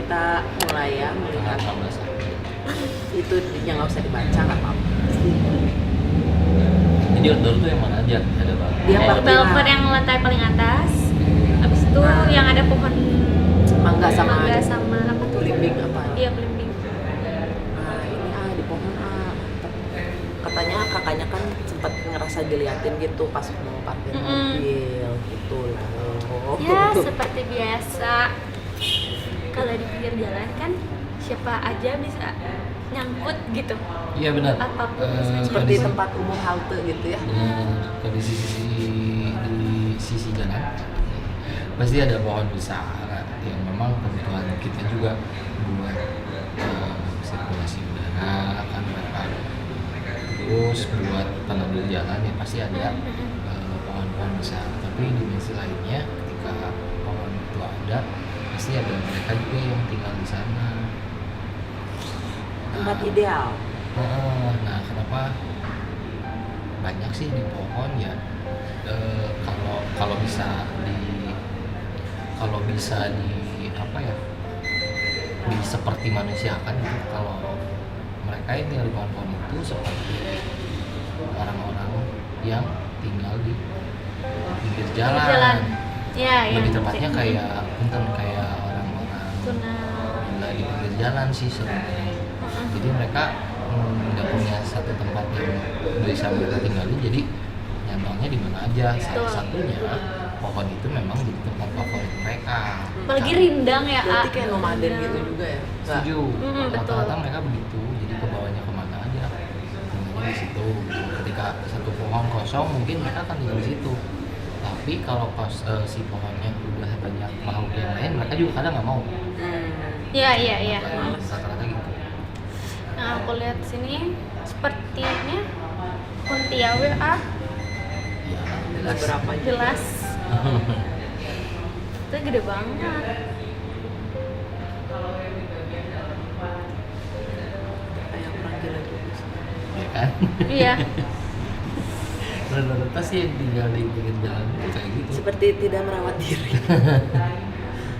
kita mulai ya melihat tanggal 16 itu yang nggak usah dibaca nggak apa-apa. jadi outdoor tuh yang mana aja ada bang Dia bakal- Balkon yang lantai paling atas. Habis itu yang ada pohon Mangga sama apa tuh? belimbing apa? Iya, belimbing. Nah ini di pohon katanya kakaknya kan sempat ngerasa diliatin gitu pas mau parkir mobil gitu loh. Ya, seperti biasa. Kalau di pinggir jalan kan siapa aja bisa nyangkut gitu. iya benar Apapun Seperti tempat umum halte gitu ya. Kalau di sisi jalan pasti ada pohon besar yang memang kebutuhan kita juga buat sirkulasi udara kan Pak. Terus buat penambil jalan ya pasti ada pohon-pohon besar. Tapi di sisi lainnya ketika pohon itu ada pasti ada mereka juga yang tinggal di sana. Tempat ideal. Nah, kenapa banyak sih di pohon ya? Kalau bisa di apa ya? Seperti manusia kan itu kalau mereka yang tinggal di pohon-pohon itu seperti orang-orang yang tinggal di pinggir jalan. Ya, Lebih yang tepatnya kayak orang-orang tinggal di pinggir jalan sih sebenarnya. Jadi mereka nggak punya satu tempat yang bisa mereka tinggali, jadi nyambangnya di mana aja. Salah satunya pohon itu memang jadi tempat favorit mereka. apalagi rindang ya. Berarti kayak nomaden gitu juga ya. Nggak? Setuju. Betul. Rata-rata mereka begitu, jadi kebawahnya kemana aja, tinggalnya di situ. Ketika satu pohon kosong, mungkin mereka akan tinggal di situ. Tapi kalau si pohonnya udah banyak makhluk yang lain, mereka juga kadang nggak mau. Iya. Rata-rata gitu. Nah, aku lihat sini sepertinya Kuntiawe Ya, jelas. Berapa aja? jelas. Itu gede banget. Kayak orang gila juga sih. Ya kan? Iya. Rata-rata sih yang tinggal di pinggir jalan itu kayak gitu. Seperti tidak merawat diri.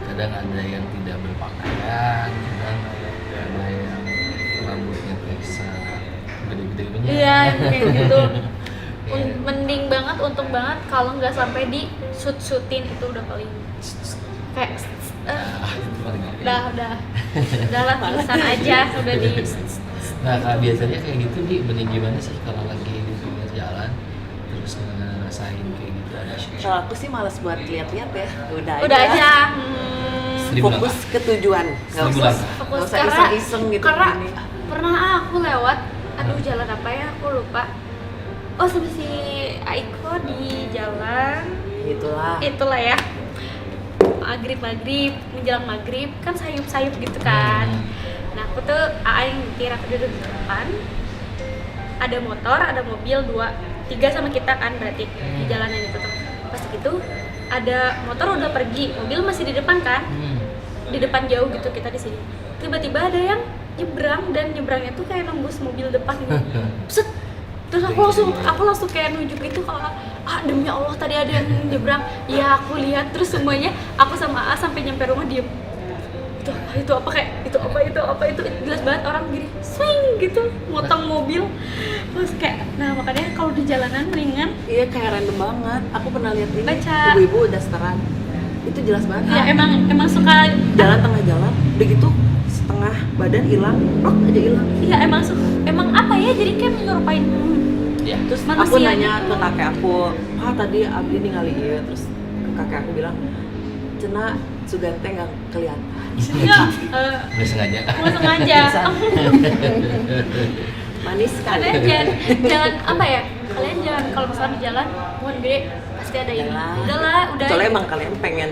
Kadang ada yang tidak berpakaian, kadang ada yang rambutnya teriksa gede-gedenya. Iya, kayak gitu. Mending banget, untung banget kalau nggak sampai di shoot-shootin, itu udah paling kayak Itu paling oke. udah lah tulisan aja udah di. Nah, biasanya kayak gitu mending gimana sih kalau lagi di pinggir jalan terus ngerasain kayak gitu ada Kalau aku sih malas buat lihat-lihat ya. Udah aja. Seribu Fokus langkah. ke tujuan. Nggak Seribu usah langkah. Fokus nggak usah karena iseng-iseng gitu. karena gini. pernah aku lewat, aduh jalan apa ya aku lupa. Oh, sama si Aiko di jalan itulah ya, maghrib menjelang maghrib kan sayup gitu kan. Nah, aku tuh yang nyetir, aku duduk di depan, ada motor, ada mobil 2, 3 sama kita kan, berarti di jalanan itu tuh. Pas gitu ada motor udah pergi, mobil masih di depan kan, di depan jauh gitu, kita di sini. Tiba-tiba ada yang nyebrang, dan nyebrangnya tuh kayak nembus mobil depan gitu. Set. Terus aku langsung kayak nunjuk gitu kalau demi Allah tadi ada yang nyebrang. Ya, aku lihat, terus semuanya aku sama A sampai nyampe rumah diem. Itu apa kayak itu jelas banget orang gini swing gitu motong mobil. Terus kayak makanya kalau di jalanan ringan. Iya, kayak random banget. Aku pernah lihat ini Baca. ibu-ibu dasteran. Itu jelas banget. Ya emang suka Jalan tengah jalan, udah gitu setengah badan hilang, plok aja hilang. Iya, emang apa ya, jadi kayak menyerupain. Ya. Terus Manusia aku nanya gitu. ke kakek aku, tadi Abdi ningali ieu, terus kakek aku bilang, "Cenah Sugante nggak kelihatan." Enggak, Nggak sengaja. mau sengaja. Manis kan? Kalian jangan apa ya? Kalian jangan kalau misalnya di jalan, pohon gede pasti ada ini. Jangan. Udah lah. Soalnya emang kalian pengen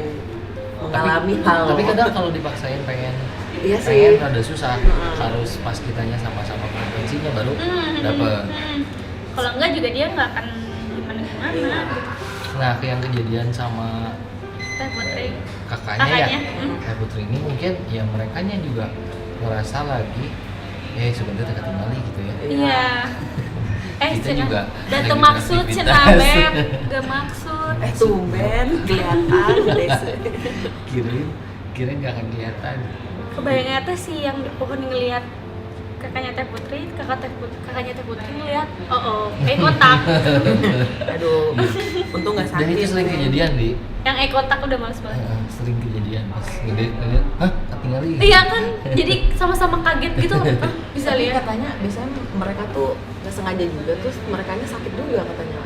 mengalami hal. Tapi kadang kalau dipaksain pengen Iya sih. pengen rada susah. Harus pas kitanya sama-sama frekuensinya baru dapet. Kalau enggak juga dia nggak akan gimana gitu. Nah, yang kejadian sama Teh Putri. kakaknya ya, Kakaknya. Teh Putri ini mungkin ya merekanya juga ngerasa lagi sebenarnya dekat tinggali gitu ya. Iya. Kita Cenah. juga Dan lagi tuh maksud beraktivitas. cenah beb, gak maksud. Tumben kelihatan deh. Kirain kira nggak kelihatan. Kebayangnya teh sih yang di pohon ngelihat kakaknya Teh Putri, kakaknya Teh Putri ngelihat kotak. Aduh, untung nggak Dan sakit. itu sering kejadian di Yang kotak udah males banget. sering kejadian pas ngeliat hah ketinggalan. Iya kan, jadi sama-sama kaget gitu. Hah, bisa Tapi lihat. katanya biasanya mereka tuh nggak sengaja juga, terus mereka juga juga katanya.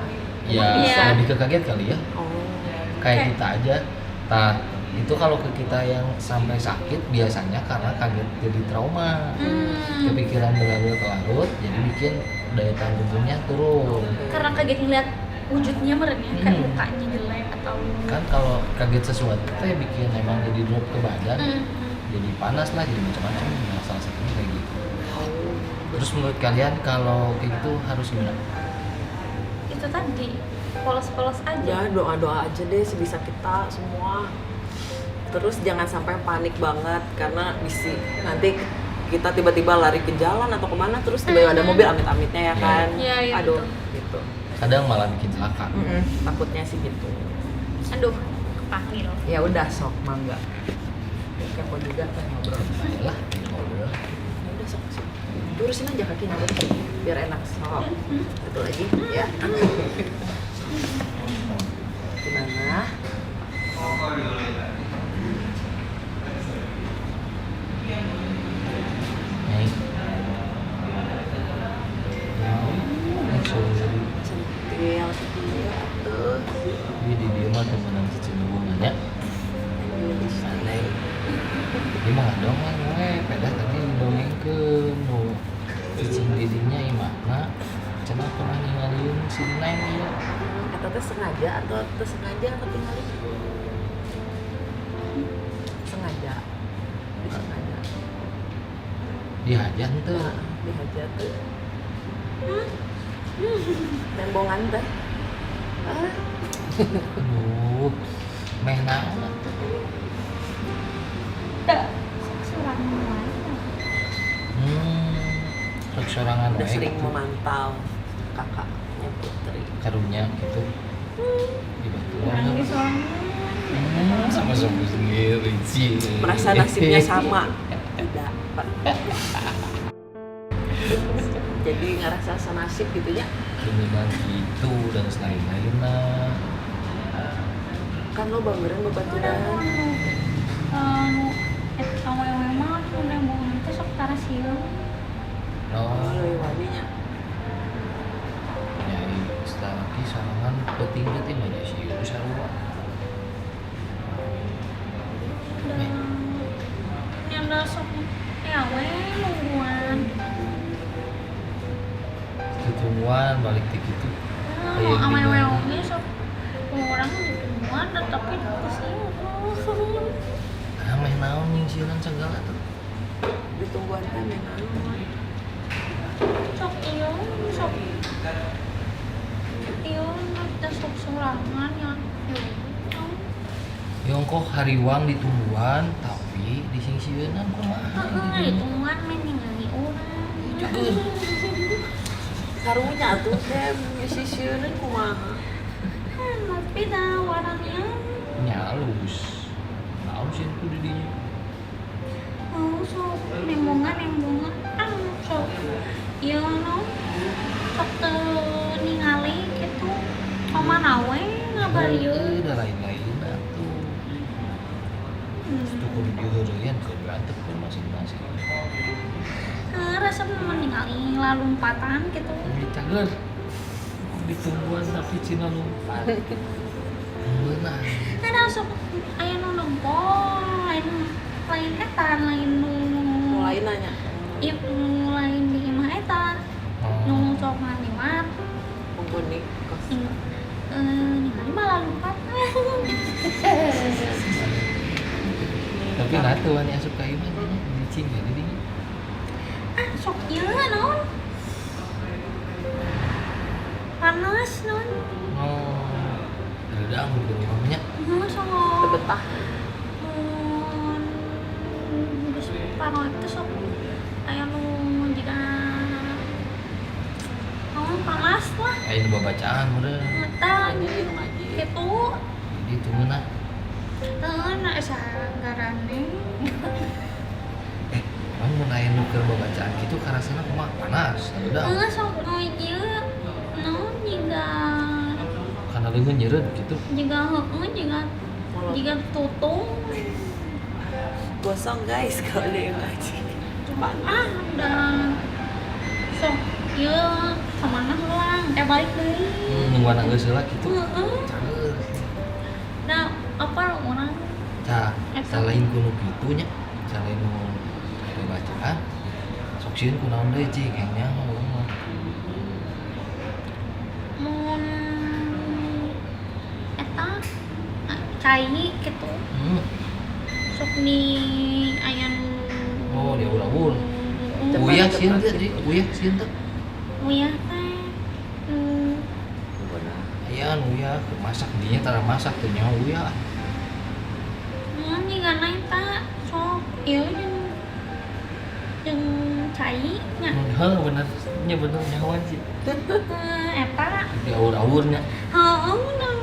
Ya Iya. lebih ke kaget kali ya, Oh, kayak kita aja. Nah itu kalau ke kita yang sampai sakit biasanya karena kaget jadi trauma, kepikiran berlarut-larut, jadi bikin daya tahan tubuhnya turun. Karena kaget ngeliat wujudnya merenya, kayak mukanya jelek atau Kan kalau kaget sesuatu itu ya bikin emang jadi drop ke badan, jadi panas lah, jadi macam-macam. Nah, salah satunya kayak gitu. Terus menurut kalian kalau kayak gitu harus gimana? itu tadi polos-polos aja. ya doa-doa aja deh sebisa kita semua. Terus jangan sampai panik banget karena nanti kita tiba-tiba lari ke jalan atau kemana terus tiba-tiba ada mobil amit-amitnya ya kan. Iya, iya, Aduh, betul. gitu. Kadang malah bikin celaka. Takutnya sih gitu. Aduh, kepanggil. Ya udah sok mangga. Kepo juga kan ngobrol. Lah, ngobrol. Ya udah sok sih. Lurusin aja kakinya biar enak sok. Satu lagi ya. Gimana? Nih. Sorry. Centil iya tuh. Ini di dia mah temenan cicing hubungannya. Aneh. Ini mah dong we pedas tadi dongeng ke nu cicing didinya imahna cenah pernah ninggalin si Neng ya. Eta teh sengaja atau sengaja ketinggalan? Sengaja. Disengaja. Dihajar tuh. Dihajar tuh. Tembongan teh. Aduh. Meh naon atuh. Tak, seorang lain. Sok sorangan Udah wae sering gitu. memantau kakaknya Putri. Karunya gitu. Dibantu Orang di soalnya. sama-sama sendiri sih. Merasa nasibnya sama. Tidak. Pak. Jadi ngerasa senasib gitu ya. Kemungkinan gitu dan selain-lainnya. Kan lo bangeren bebaturan. Awewe mah udah mau nanti sok tara sieu. Oh, Lo waninya. nyai setelah lagi sorangan penting penting banyak sih itu sarua. Yang udah sok awe nungguan. Ketumuan balik ke gitu. Awewe oge sok orang nungguan tapi kesiu. Ah, meh naon nyingsiran segala tuh. Ditungguan teh memang. Sok iyo sok iyo nanti sok sorangan ya. Yongko hariwang ditungguan tapi disingsieunan kumaha. Ditungguan main ningali orang. Cukeun. Karunya tuh teh disisieureun kumaha. Tapi dah warnanya Nyalus. Naon sih itu di dinya? sok nembongan sok iya no sok ningali gitu kemana we ngabarieu Ada lain-lain atuh. Itu kudu diheureuyan ke berantem pun masing-masing. rasa mau ningali lalumpatan gitu Dicager. Ditungguan tapi cina lompat. Beunah. ada sok aya nu nempol lain etan lain nu Mulai nanya. iya nu lain di imah etan nu sok ngaliwat Mumpuni kos. ningali mah lalumpatan Tapi nggak tahu nih asup kayu mah ini licin jadi dia. sok ieu naon panas naon Oh, redang gitu namanya. sok Betah. geus panoe teh sok aya nu jika naon panas lah Ayo nu bacaan udah. eta Ngaji. gitu Jadi tunggu nak. nah asa garane. Orang mau nanya nuker bacaan gitu karasana kumaha panas. Udah. Sok nu ieu naon jiga Karena leungeun nyeureud gitu. jiga jiga tutung. Gosong guys kalau ada yang ngaji. Udah. Sok ieu kemana ulang? Balik deui. Nungguan geus heula gitu. Heeh. Cager. Nah, apa orang Tah, selain kuno kitu nya, selain nu bacaan, sok sieun kunaon deui cing engnya mah. mun eta cai gitu. Sok di aya nu Oh, dia ulah-ul. Uyah sieun teh, uyah sieun teh. uyah teh. Aya nu uyah, masak dinya tara masak teh nyaho uyah. Mun jiga naik ta sok ieu jeung cai nya. Heuh bener, nya bener nyahoan sih. Eta Di awur-awurnya. heeh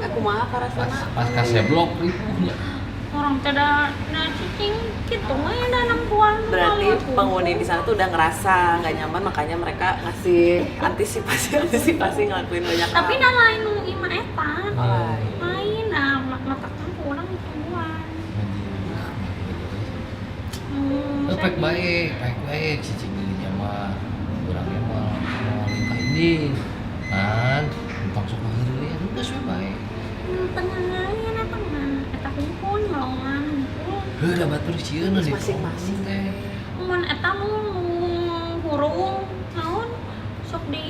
Aku mah karasana. Pas kaseblok ripunya. orang teh da cicing kitu we da 60-an. Berarti penghuni di sana tuh udah ngerasa nggak nyaman, makanya mereka ngasih antisipasi ngelakuin banyak hal. tapi da lain nu ima eta. Lain. Lain letakkan kurang keluar. Pek baik cicing dirinya mah urangnya mah mau nikah ini kan tentang sok heureuy atuh geus we bae. Tenang aja na tenang. Eta kumpul nyolongan kumpul. Heuh da batur sieun di Masing-masing. teh. Mun eta nu hurung naon sok di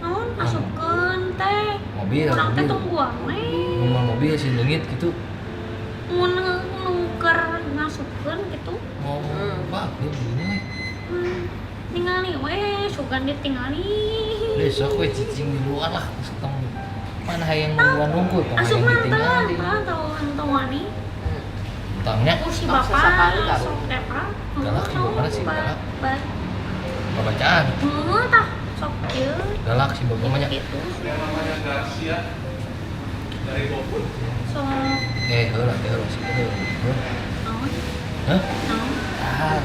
naon asupkeun teh. Mobil, Urang teh mobil. tungguan we. Ngomong mobil sih leungit gitu. Mun nuker ngasupkeun gitu. Mau bak dia begini we. Ningali we sugan ditingali. Besok we cicing di luar lah ketemu. Mana hayang nungguan nunggu tong Asup hayang mantelan, ditinggali. tahu wani. Tangnya Si Paksa bapak sekali, Kak. sok depa. Galak si bapak sih, galak. Bat. babacaan. Tah sok ieu. Galak si bapak mah nya. Gitu. Sok Heula teh heula sih heula. naon? Hah? Naon? Tahan.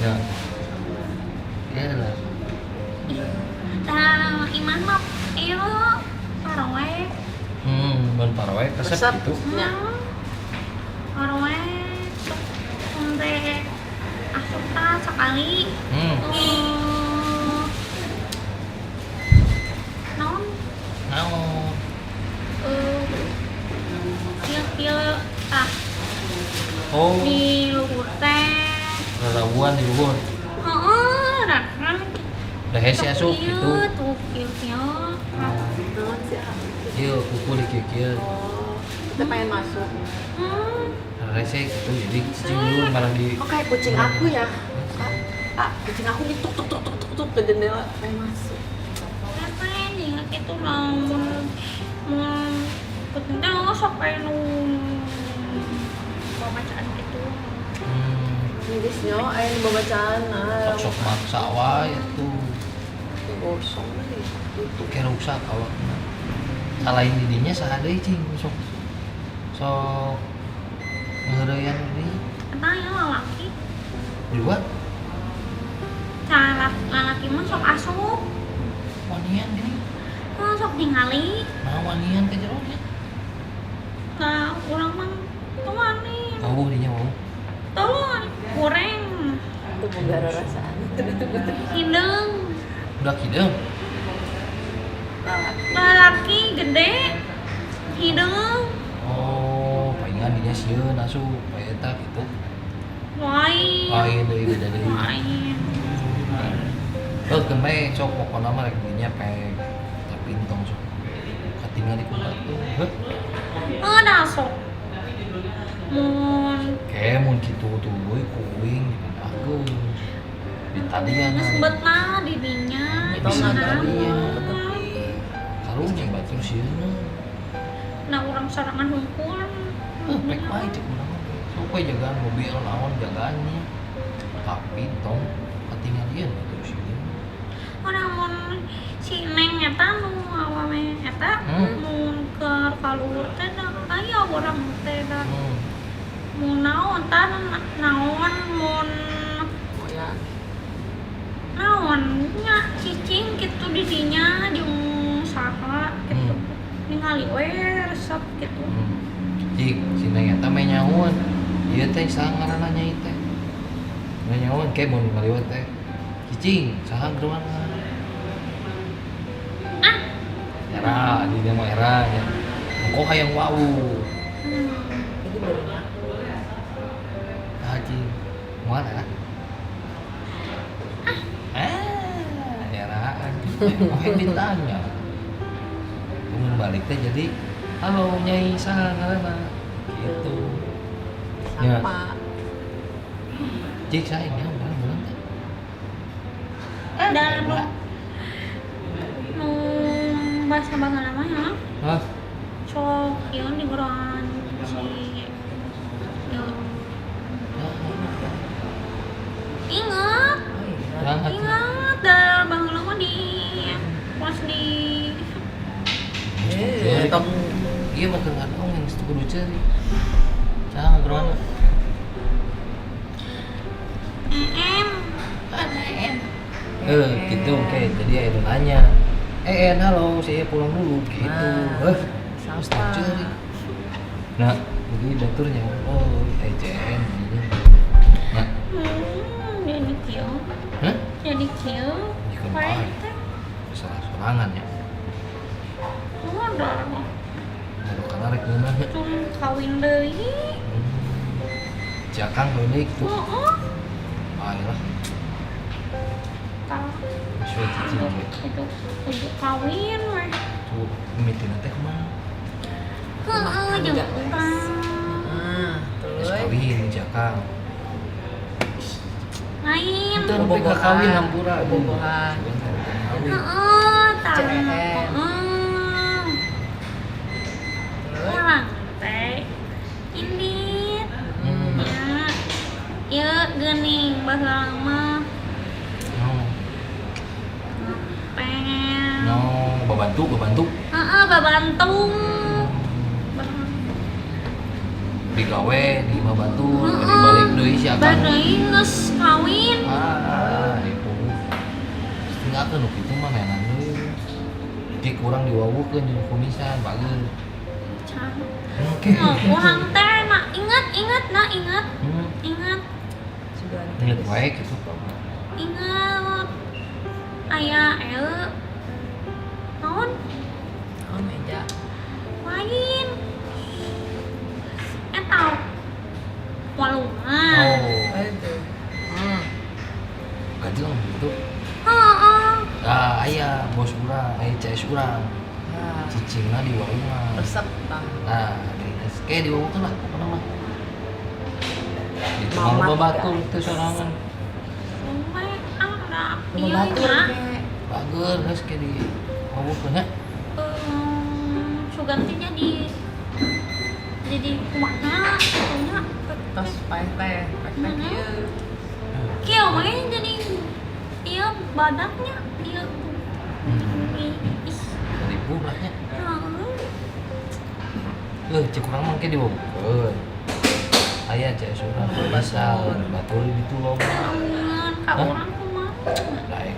Ya. Ya lah. Tah iman mah ieu parawe. Mun parawe resep Resep. gitu. Ya. Parawe sok teh asup tah sekali. Naon? Naon? Kieu tah Oh, di luhur teh. rarabuan di luhur. Heeh, kan. Da hese asup gitu. Tuh kieu. Naon sih? Ieu kuku di kieu. Oh, kita pengen masuk. Rese gitu jadi cicing dulu malah di Oh kayak kucing aku ya. Kucing aku nih tuk ke jendela pengen masuk. Ngapain ya gitu lamun penting sok kayak nu bacaan gitu. Mirisnya ayo babacaan. sok maksa wae tuh. Gosong lagi. Kayak rusak awakna. Salain didinya saha deui cing sok ngeureyan deui. Eta ya lalaki. Juga Lalaki mah sok asup. wanian gini. Sok ningali. Nah wanian ke jero nya. Ka urang mah teu wani. Tahu dinya mau. Tolong goreng. Itu menggara rasaan. Hidung. Udah kideung. Lalaki gede. Hidung. Oh, palingan dinya sieun asup bae eta gitu. Lain. Lain deui beda deui. Lain. Terus kan bae sok pokona mah rek dinya peng. Tapi entong sok katingal di kulit tuh. Heuh. Dah sok. Mun Kayak mun kitu tuh euy kuing dipageun. Di tadian. ngesbetna didinya. Bisa Nah, tadian. Karunya batur sieun. Nah urang sorangan hungkul. Pek bae cek urang. Sok we jagaan mobil naon jagaannya. Tapi tong katingal ieu batur sieun. Namun si Neng eta nu awewe eta mun ke kaluhur teh da aya urang teh da mun naon tah naon mun Oh ya. naon nya cicing kitu di dinya jeung saha kitu ningali we resep kitu. Cik, si Neng eta meh nyahoan. Ieu teh saha ngaranna nyai teh? Meh nyahoan ke mun ngaliwat teh. Cicing, saha geureuan? Era, di dia mah era nya. Engko hayang wau. Ini barunya. Haji. Moal era. Eraan. Oke ditanya. Kemudian balik teh jadi, halo Nyai saha ngaranna? Gitu. Ya. Sapa? Cik saya nya bulan teh. Da nu bahasa Bangala mah ya. Hah? Sok ieu di geroan si ieu. Ingat, ingat da Bangala mah di pas di Kamu iya mah keur ngadong yang situ kudu ceuri. Saha ngageurana? em Gitu oke. Jadi aya nanya. Halo, saya pulang dulu gitu. Terus tak ceuri. Nah, jadi daturnya oh, ECN ini. Nah, jadi kieu. hah? Jadi kieu. Ikut Pae bae. teh Sorangan ya. udah Baru kana rek ngeunah nya. cum kawin deui. Jakang beulik tuh. Heeh. Ayolah, Ka sesuai cicing we. itu untuk kawin weh. Tuh, mitina teh kumaha? Heeh, jeung urang. Geus Terus kawin Jakang. Lain. Teu nepi ka kawin hampura. bobogohan. Kawin. Heeh, tahu. CN. Heeh. Orang teh indit. Ya. Ya geuning baheula mah No, pengen. no, babantu. Heeh, babantung. Digawe di babantu, dibalik deui si Akang. Badai geus kawin. Itu. Tinggalkeun nu kitu mah menan deui. Dik urang diwawukeun jeung kumisan bageun. Oke. Urang teh ingat. Ingat. Ingat wae gitu. Ingat. Aya naon? Oh meja. Lain. Eta walungan. Oh, Itu. gajeng gitu. Heeh. Aya bos urang, CS urang. Ya. Cicingna di walungan. Resep tah. Nah, kayak diwawukeun lah pokona mah. Itu Mamat, mah babatul guys. teh sorangan. Sampai ada Batur ieu nya. ge. Bageun geus ke di wawukeun nya. Sugan teh jadi kumaha atunya. Tos pae teh, pek ieu. Kieu we jadi ieu badaknya ieu. Ih. Ribu lah nya. Heeh. Cek urang mah ke diwawukeun. Aya CS urang bisa batur gitu loba. Kangen ka Hah? urang kumaha. Daek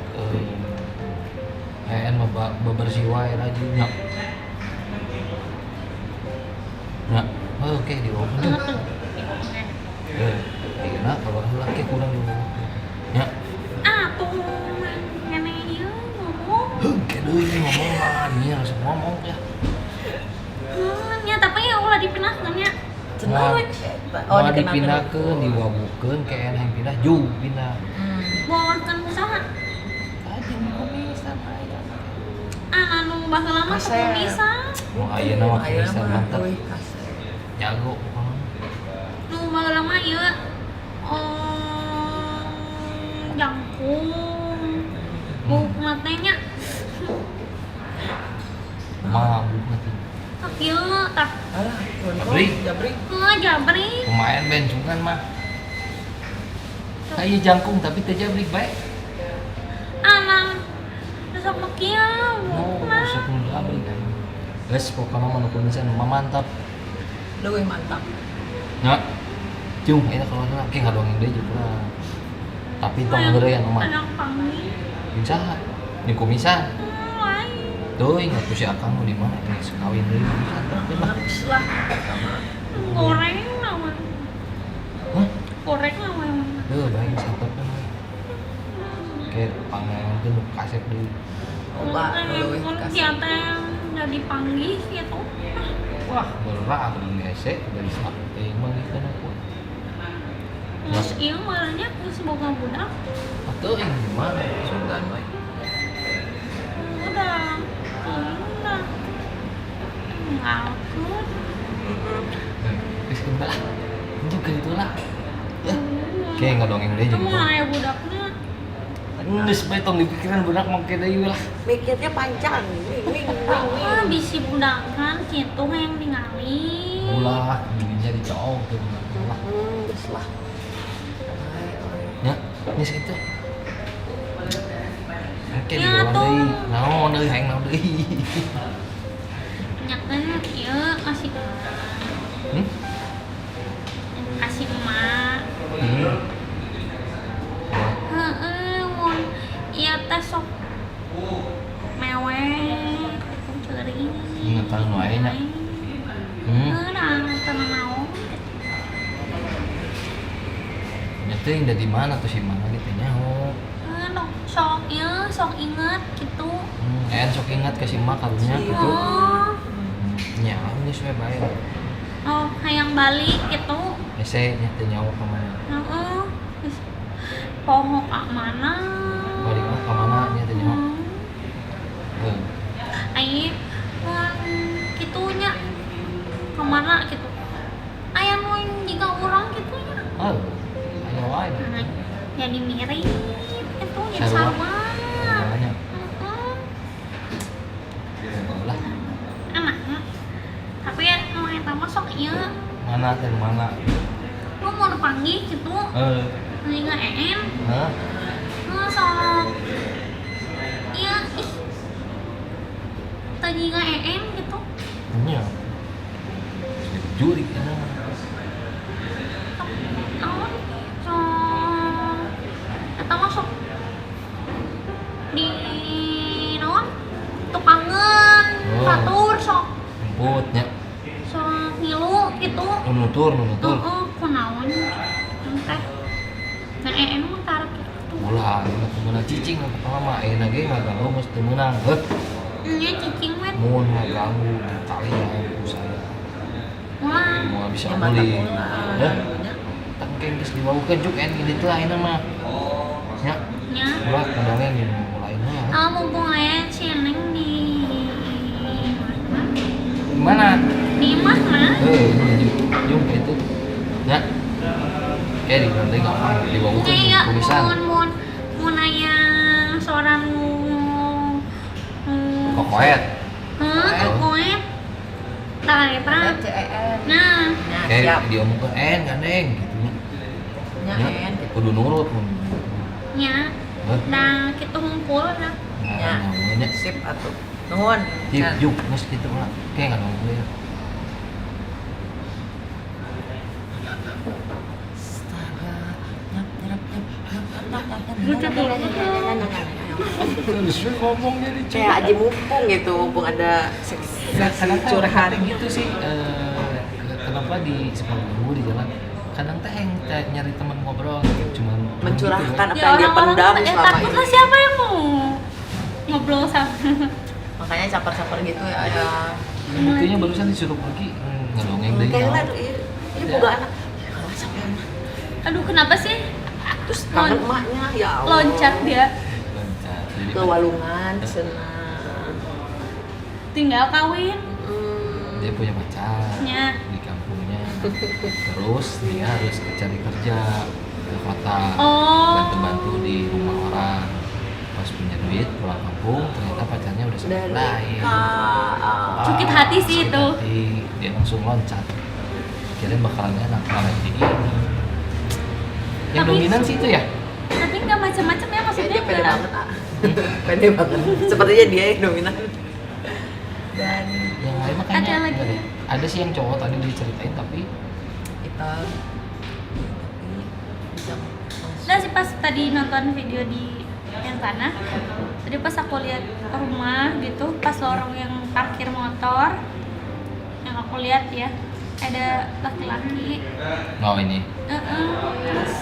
mah bebersih wae rajin nya. Nah, oke diwawukeun. Dina kalau heula ke kurang diwawukeun. Nya. Atuh ngene ieu ngomong. Ke deui ngomong mah dia harus ngomong ya. Nya tapi ya ulah dipindahkeun nya. Mau Oh, dipindahkeun, diwawukeun ke yang pindah jauh pindah. Bawakeun usaha. Kajeng kumisan aya. Anu baheula mah Kaset. bisa. Mau ayeuna mah kumisan mantep. Jago pokona. Nu baheula mah ieu jangkung. Bukna teh nya. Kumaha mati. Ieu tah. Alah, Jabri. Jabri. Pemain bensungan mah. Aya jangkung tapi teu jabrik bae. Anak resep kieu. Oh, Nah. sebelum jabrik kan. Guys, pokoknya mana kumisan mantap. Lu yang mantap. Ya. Cung, ini kalau nak kayak ngadongin dia juga. Tapi tong ngeureun mah. Anak panggil. Bisa. Di kumisan. Lain. Tuh, ingat tuh si akang di mana ini sekawin deui kumisan. Harus lah. Goreng naon? Hah? Goreng naon? Duh, baik santap kan. Kayak panganan tuh kasep deui. Coba lu Pun kasih. siapa yang jadi panggil gitu? Wah, berat aku di hese dari sakit emang gitu aku. Terus iya malahnya terus boga budak. Atuh yang gimana? Sudan we. Udah. Udah. Ngakut. Wis lah. Juga itu lah. Ya. Kayak ngadongeng dia Kamu juga. aya budaknya. Geus bae tong dipikiran budak make deui lah. Mikirnya panjang. Wing. Ah, bisi budak kan kitu yang ningali. Ulah, dirinya dicowok tuh. Ulah. Terus lah. Ya, geus itu. Oke, Ya, di tuh. deui. Naon deui hayang naon deui. Nyakeun ieu kasih kasih emak. Heeh, mun ieu teh sok meweh gitu ceuring. Ingatan nu aya nya. Heurang tenan naon. Nyeting dari mana tuh si mana gitu nyaho. Sok ieu sok inget gitu. Sok ingat ke si mak karunya gitu. Oh, Nya, ini suwe bae. oh hayang balik gitu. Ese nya teh nyaho ka mana? Heeh. Poho ka mana? Balik mah ka mana nya teh nyaho. Heuh. Ai kitunya kemana gitu aya nu jika urang kitunya Oh. Ayo wae. jadi mirip itu ya Sarua. sama Namanya. Lah, enak tapi ya nu eta mah sok ieu mana teh mana? lu mau panggil gitu jika en Hah? sok iya ih tadi jika en gitu Nya. Juri kana. naon sok eta mah sok di naon tukangan Oh. batur sok Emputnya. sok ngilu gitu Nutur. heeh kunaon teh dan en mah karek gitu Ulah, ini kemenang cicing yang pertama mah enak ge mah kalau mesti menang. nya cicing wet Mun mah ganggu tali ya saya. ulah Mau bisa Ya, mantap beli. ulah. Ya. Tangkeng geus dibaukeun juk en gitu lah ini mah. Ya, nya ulah kadangnya yang mulai mah. mumpung aya si Neng di Mana? di mana Jum itu. Ya. Kayak di nanti gampang dibaukeun kayak tulisan. mun aya seorang Kokoet. kokoet tah pra CEN. nah Nah, siap. Kayak diomongkeun en gandeng gitu nya. Nya en. Kudu nurut mun. nya Heh. nah kitu ngumpul dah Ya. Namanya Sip atuh. Nuhun. Cip, Nah. juk, mas gitu lah. Kayak nggak nongol ya. Terus ngomong jadi Kayak aji mumpung gitu, mumpung ada kadang curhat. gitu sih. Kenapa di sekolah gue di jalan? Kadang teh yang nyari teman ngobrol, cuman Mencurahkan apa ya yang dia pendam selama takutnya ini. siapa yang mau ngobrol sama Makanya caper-caper gitu ya ada. Buktinya barusan disuruh pergi ngedongeng deh. Kayaknya ini boga anak. Ya, kalau sampai anak. aduh kenapa sih Terus kangen emaknya ya Allah. loncat dia Ke walungan senang. tinggal kawin Dia punya pacar nya di kampungnya. Terus dia harus cari kerja ke kota. oh Bantu-bantu di rumah orang. Pas punya duit pulang kampung ternyata pacarnya udah sama Dari yang lain. Sakit hati sih Sakit itu. hati. Dia langsung loncat. Kirain bakalan enak malah jadi ini. Yang Tapi- dominan sih itu ya. tapi nggak macam-macam ya maksudnya Kayaknya pede nggak- banget. Pede banget. Sepertinya dia yang dominan. Dan Yang enggak deh. Ada sih yang cowok tadi diceritain tapi Kita bisa Nah sih pas tadi nonton video di yang sana, tadi pas aku lihat rumah gitu, pas lorong yang parkir motor, yang aku lihat ya ada laki-laki. oh ini. Terus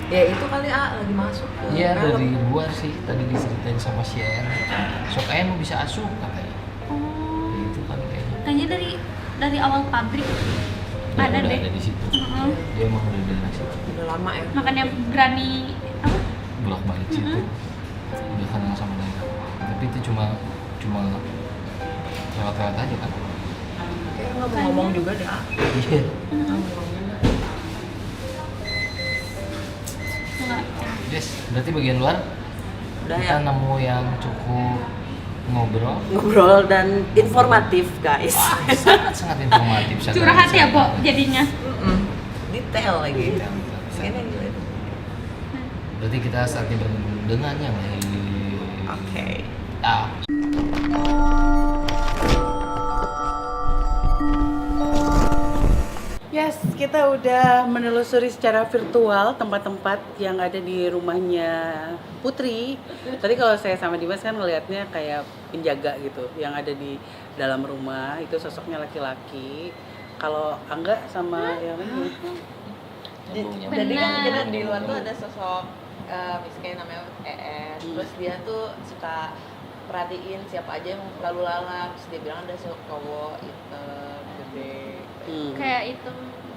ya itu kali lagi masuk ke Iya film. dari luar sih tadi diceritain sama si En. Sok En mau bisa asup katanya. oh, Ya, itu kan kayaknya. kayaknya dari awal pabrik Ya, ada udah deh. ada di situ. Heeh. Dia emang udah dari situ. Udah lama ya. Makanya berani apa? Bolak balik situ. Udah kenal sama mereka. Tapi itu cuma lewat-lewat aja kan. Kayak nggak mau ngomong juga deh. Iya. Enggak. Yes, berarti bagian luar Udah kita ya. nemu yang cukup ngobrol. Ngobrol dan informatif guys. Sangat informatif. sangat- Curhat ya, sangat- Bo, jadinya. Detail lagi. Detail. Ini gitu. Berarti kita saatnya bertemu dengan yang lain. Oke. Ah. Yes, kita udah menelusuri secara virtual tempat-tempat yang ada di rumahnya Putri. Tadi kalau saya sama Dimas kan ngelihatnya kayak penjaga gitu, yang ada di dalam rumah itu sosoknya laki-laki. Kalau Angga sama yang ini, Jadi kan Benar. kita di luar tuh ada sosok misalnya namanya ES. Terus dia tuh suka perhatiin siapa aja yang lalu lalang. Terus dia bilang ada sosok cowok hitam, gede. Kayak itu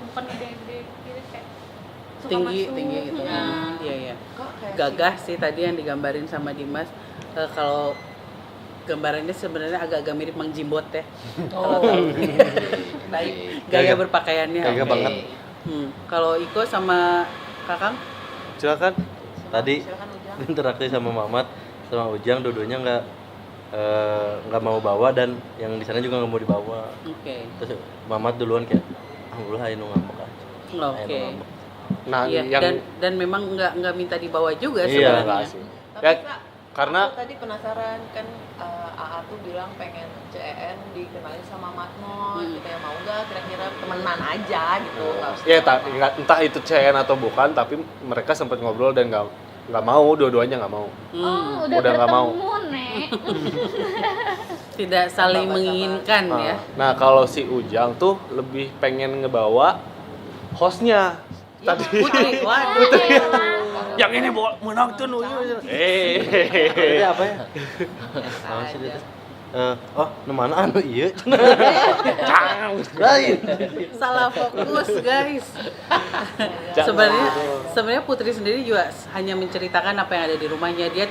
bukan dede gitu kayak suka tinggi masuk. tinggi gitu. Ya. Iya iya. Kok kayak Gagah sih tadi yang digambarin sama Dimas. Kalau gambarannya sebenarnya agak-agak mirip Mang Jimbot ya. Kalau tahu. Baik. Gaya berpakaiannya. Gagah oke. banget. Kalau Iko sama Kakang, Silakan. Tadi silakan Ujang. interaksi sama Mamat sama Ujang, dua-duanya nggak mau bawa dan yang di sana juga nggak mau dibawa. oke. Terus Mamat duluan kayak alhamdulillah ini ngambek aja. Oke. Nah, Iya, yang dan memang nggak minta dibawa juga Iya, sebenarnya. sih. Tapi Ya, Kak, karena- aku tadi penasaran kan AA tuh bilang pengen CEN dikenalin sama Matno, gitu ya mau nggak kira-kira temenan aja gitu, nggak usah. ya entah itu CN atau bukan, tapi mereka sempat ngobrol dan nggak mau, dua-duanya nggak mau. Oh, udah Udah nggak mau. bertemu, Nek. Tidak saling menginginkan ya. Nah, kalau si Ujang tuh lebih pengen ngebawa hostnya tadi. Putri, waduh. Yang ini bawa menang tuh Itu apa ya? Apa sih itu? Oh, mana anu iya. Lain. Salah fokus guys. Sebenarnya Putri sendiri juga hanya menceritakan apa yang ada di rumahnya. Dia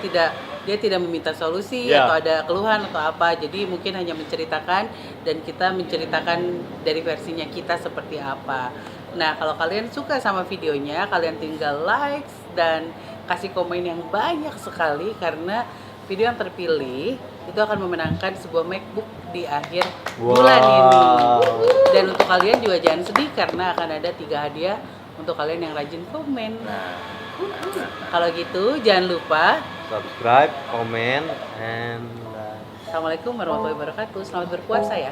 tidak meminta solusi Ya. atau ada keluhan atau apa. Jadi mungkin hanya menceritakan dan kita menceritakan dari versinya kita seperti apa. Nah, kalau kalian suka sama videonya, kalian tinggal like dan kasih komen yang banyak sekali karena video yang terpilih itu akan memenangkan sebuah MacBook di akhir bulan ini. Dan untuk kalian juga jangan sedih karena akan ada 3 hadiah untuk kalian yang rajin komen. Kalau gitu jangan lupa. Subscribe, comment, and Assalamualaikum warahmatullahi wabarakatuh. Selamat berpuasa ya.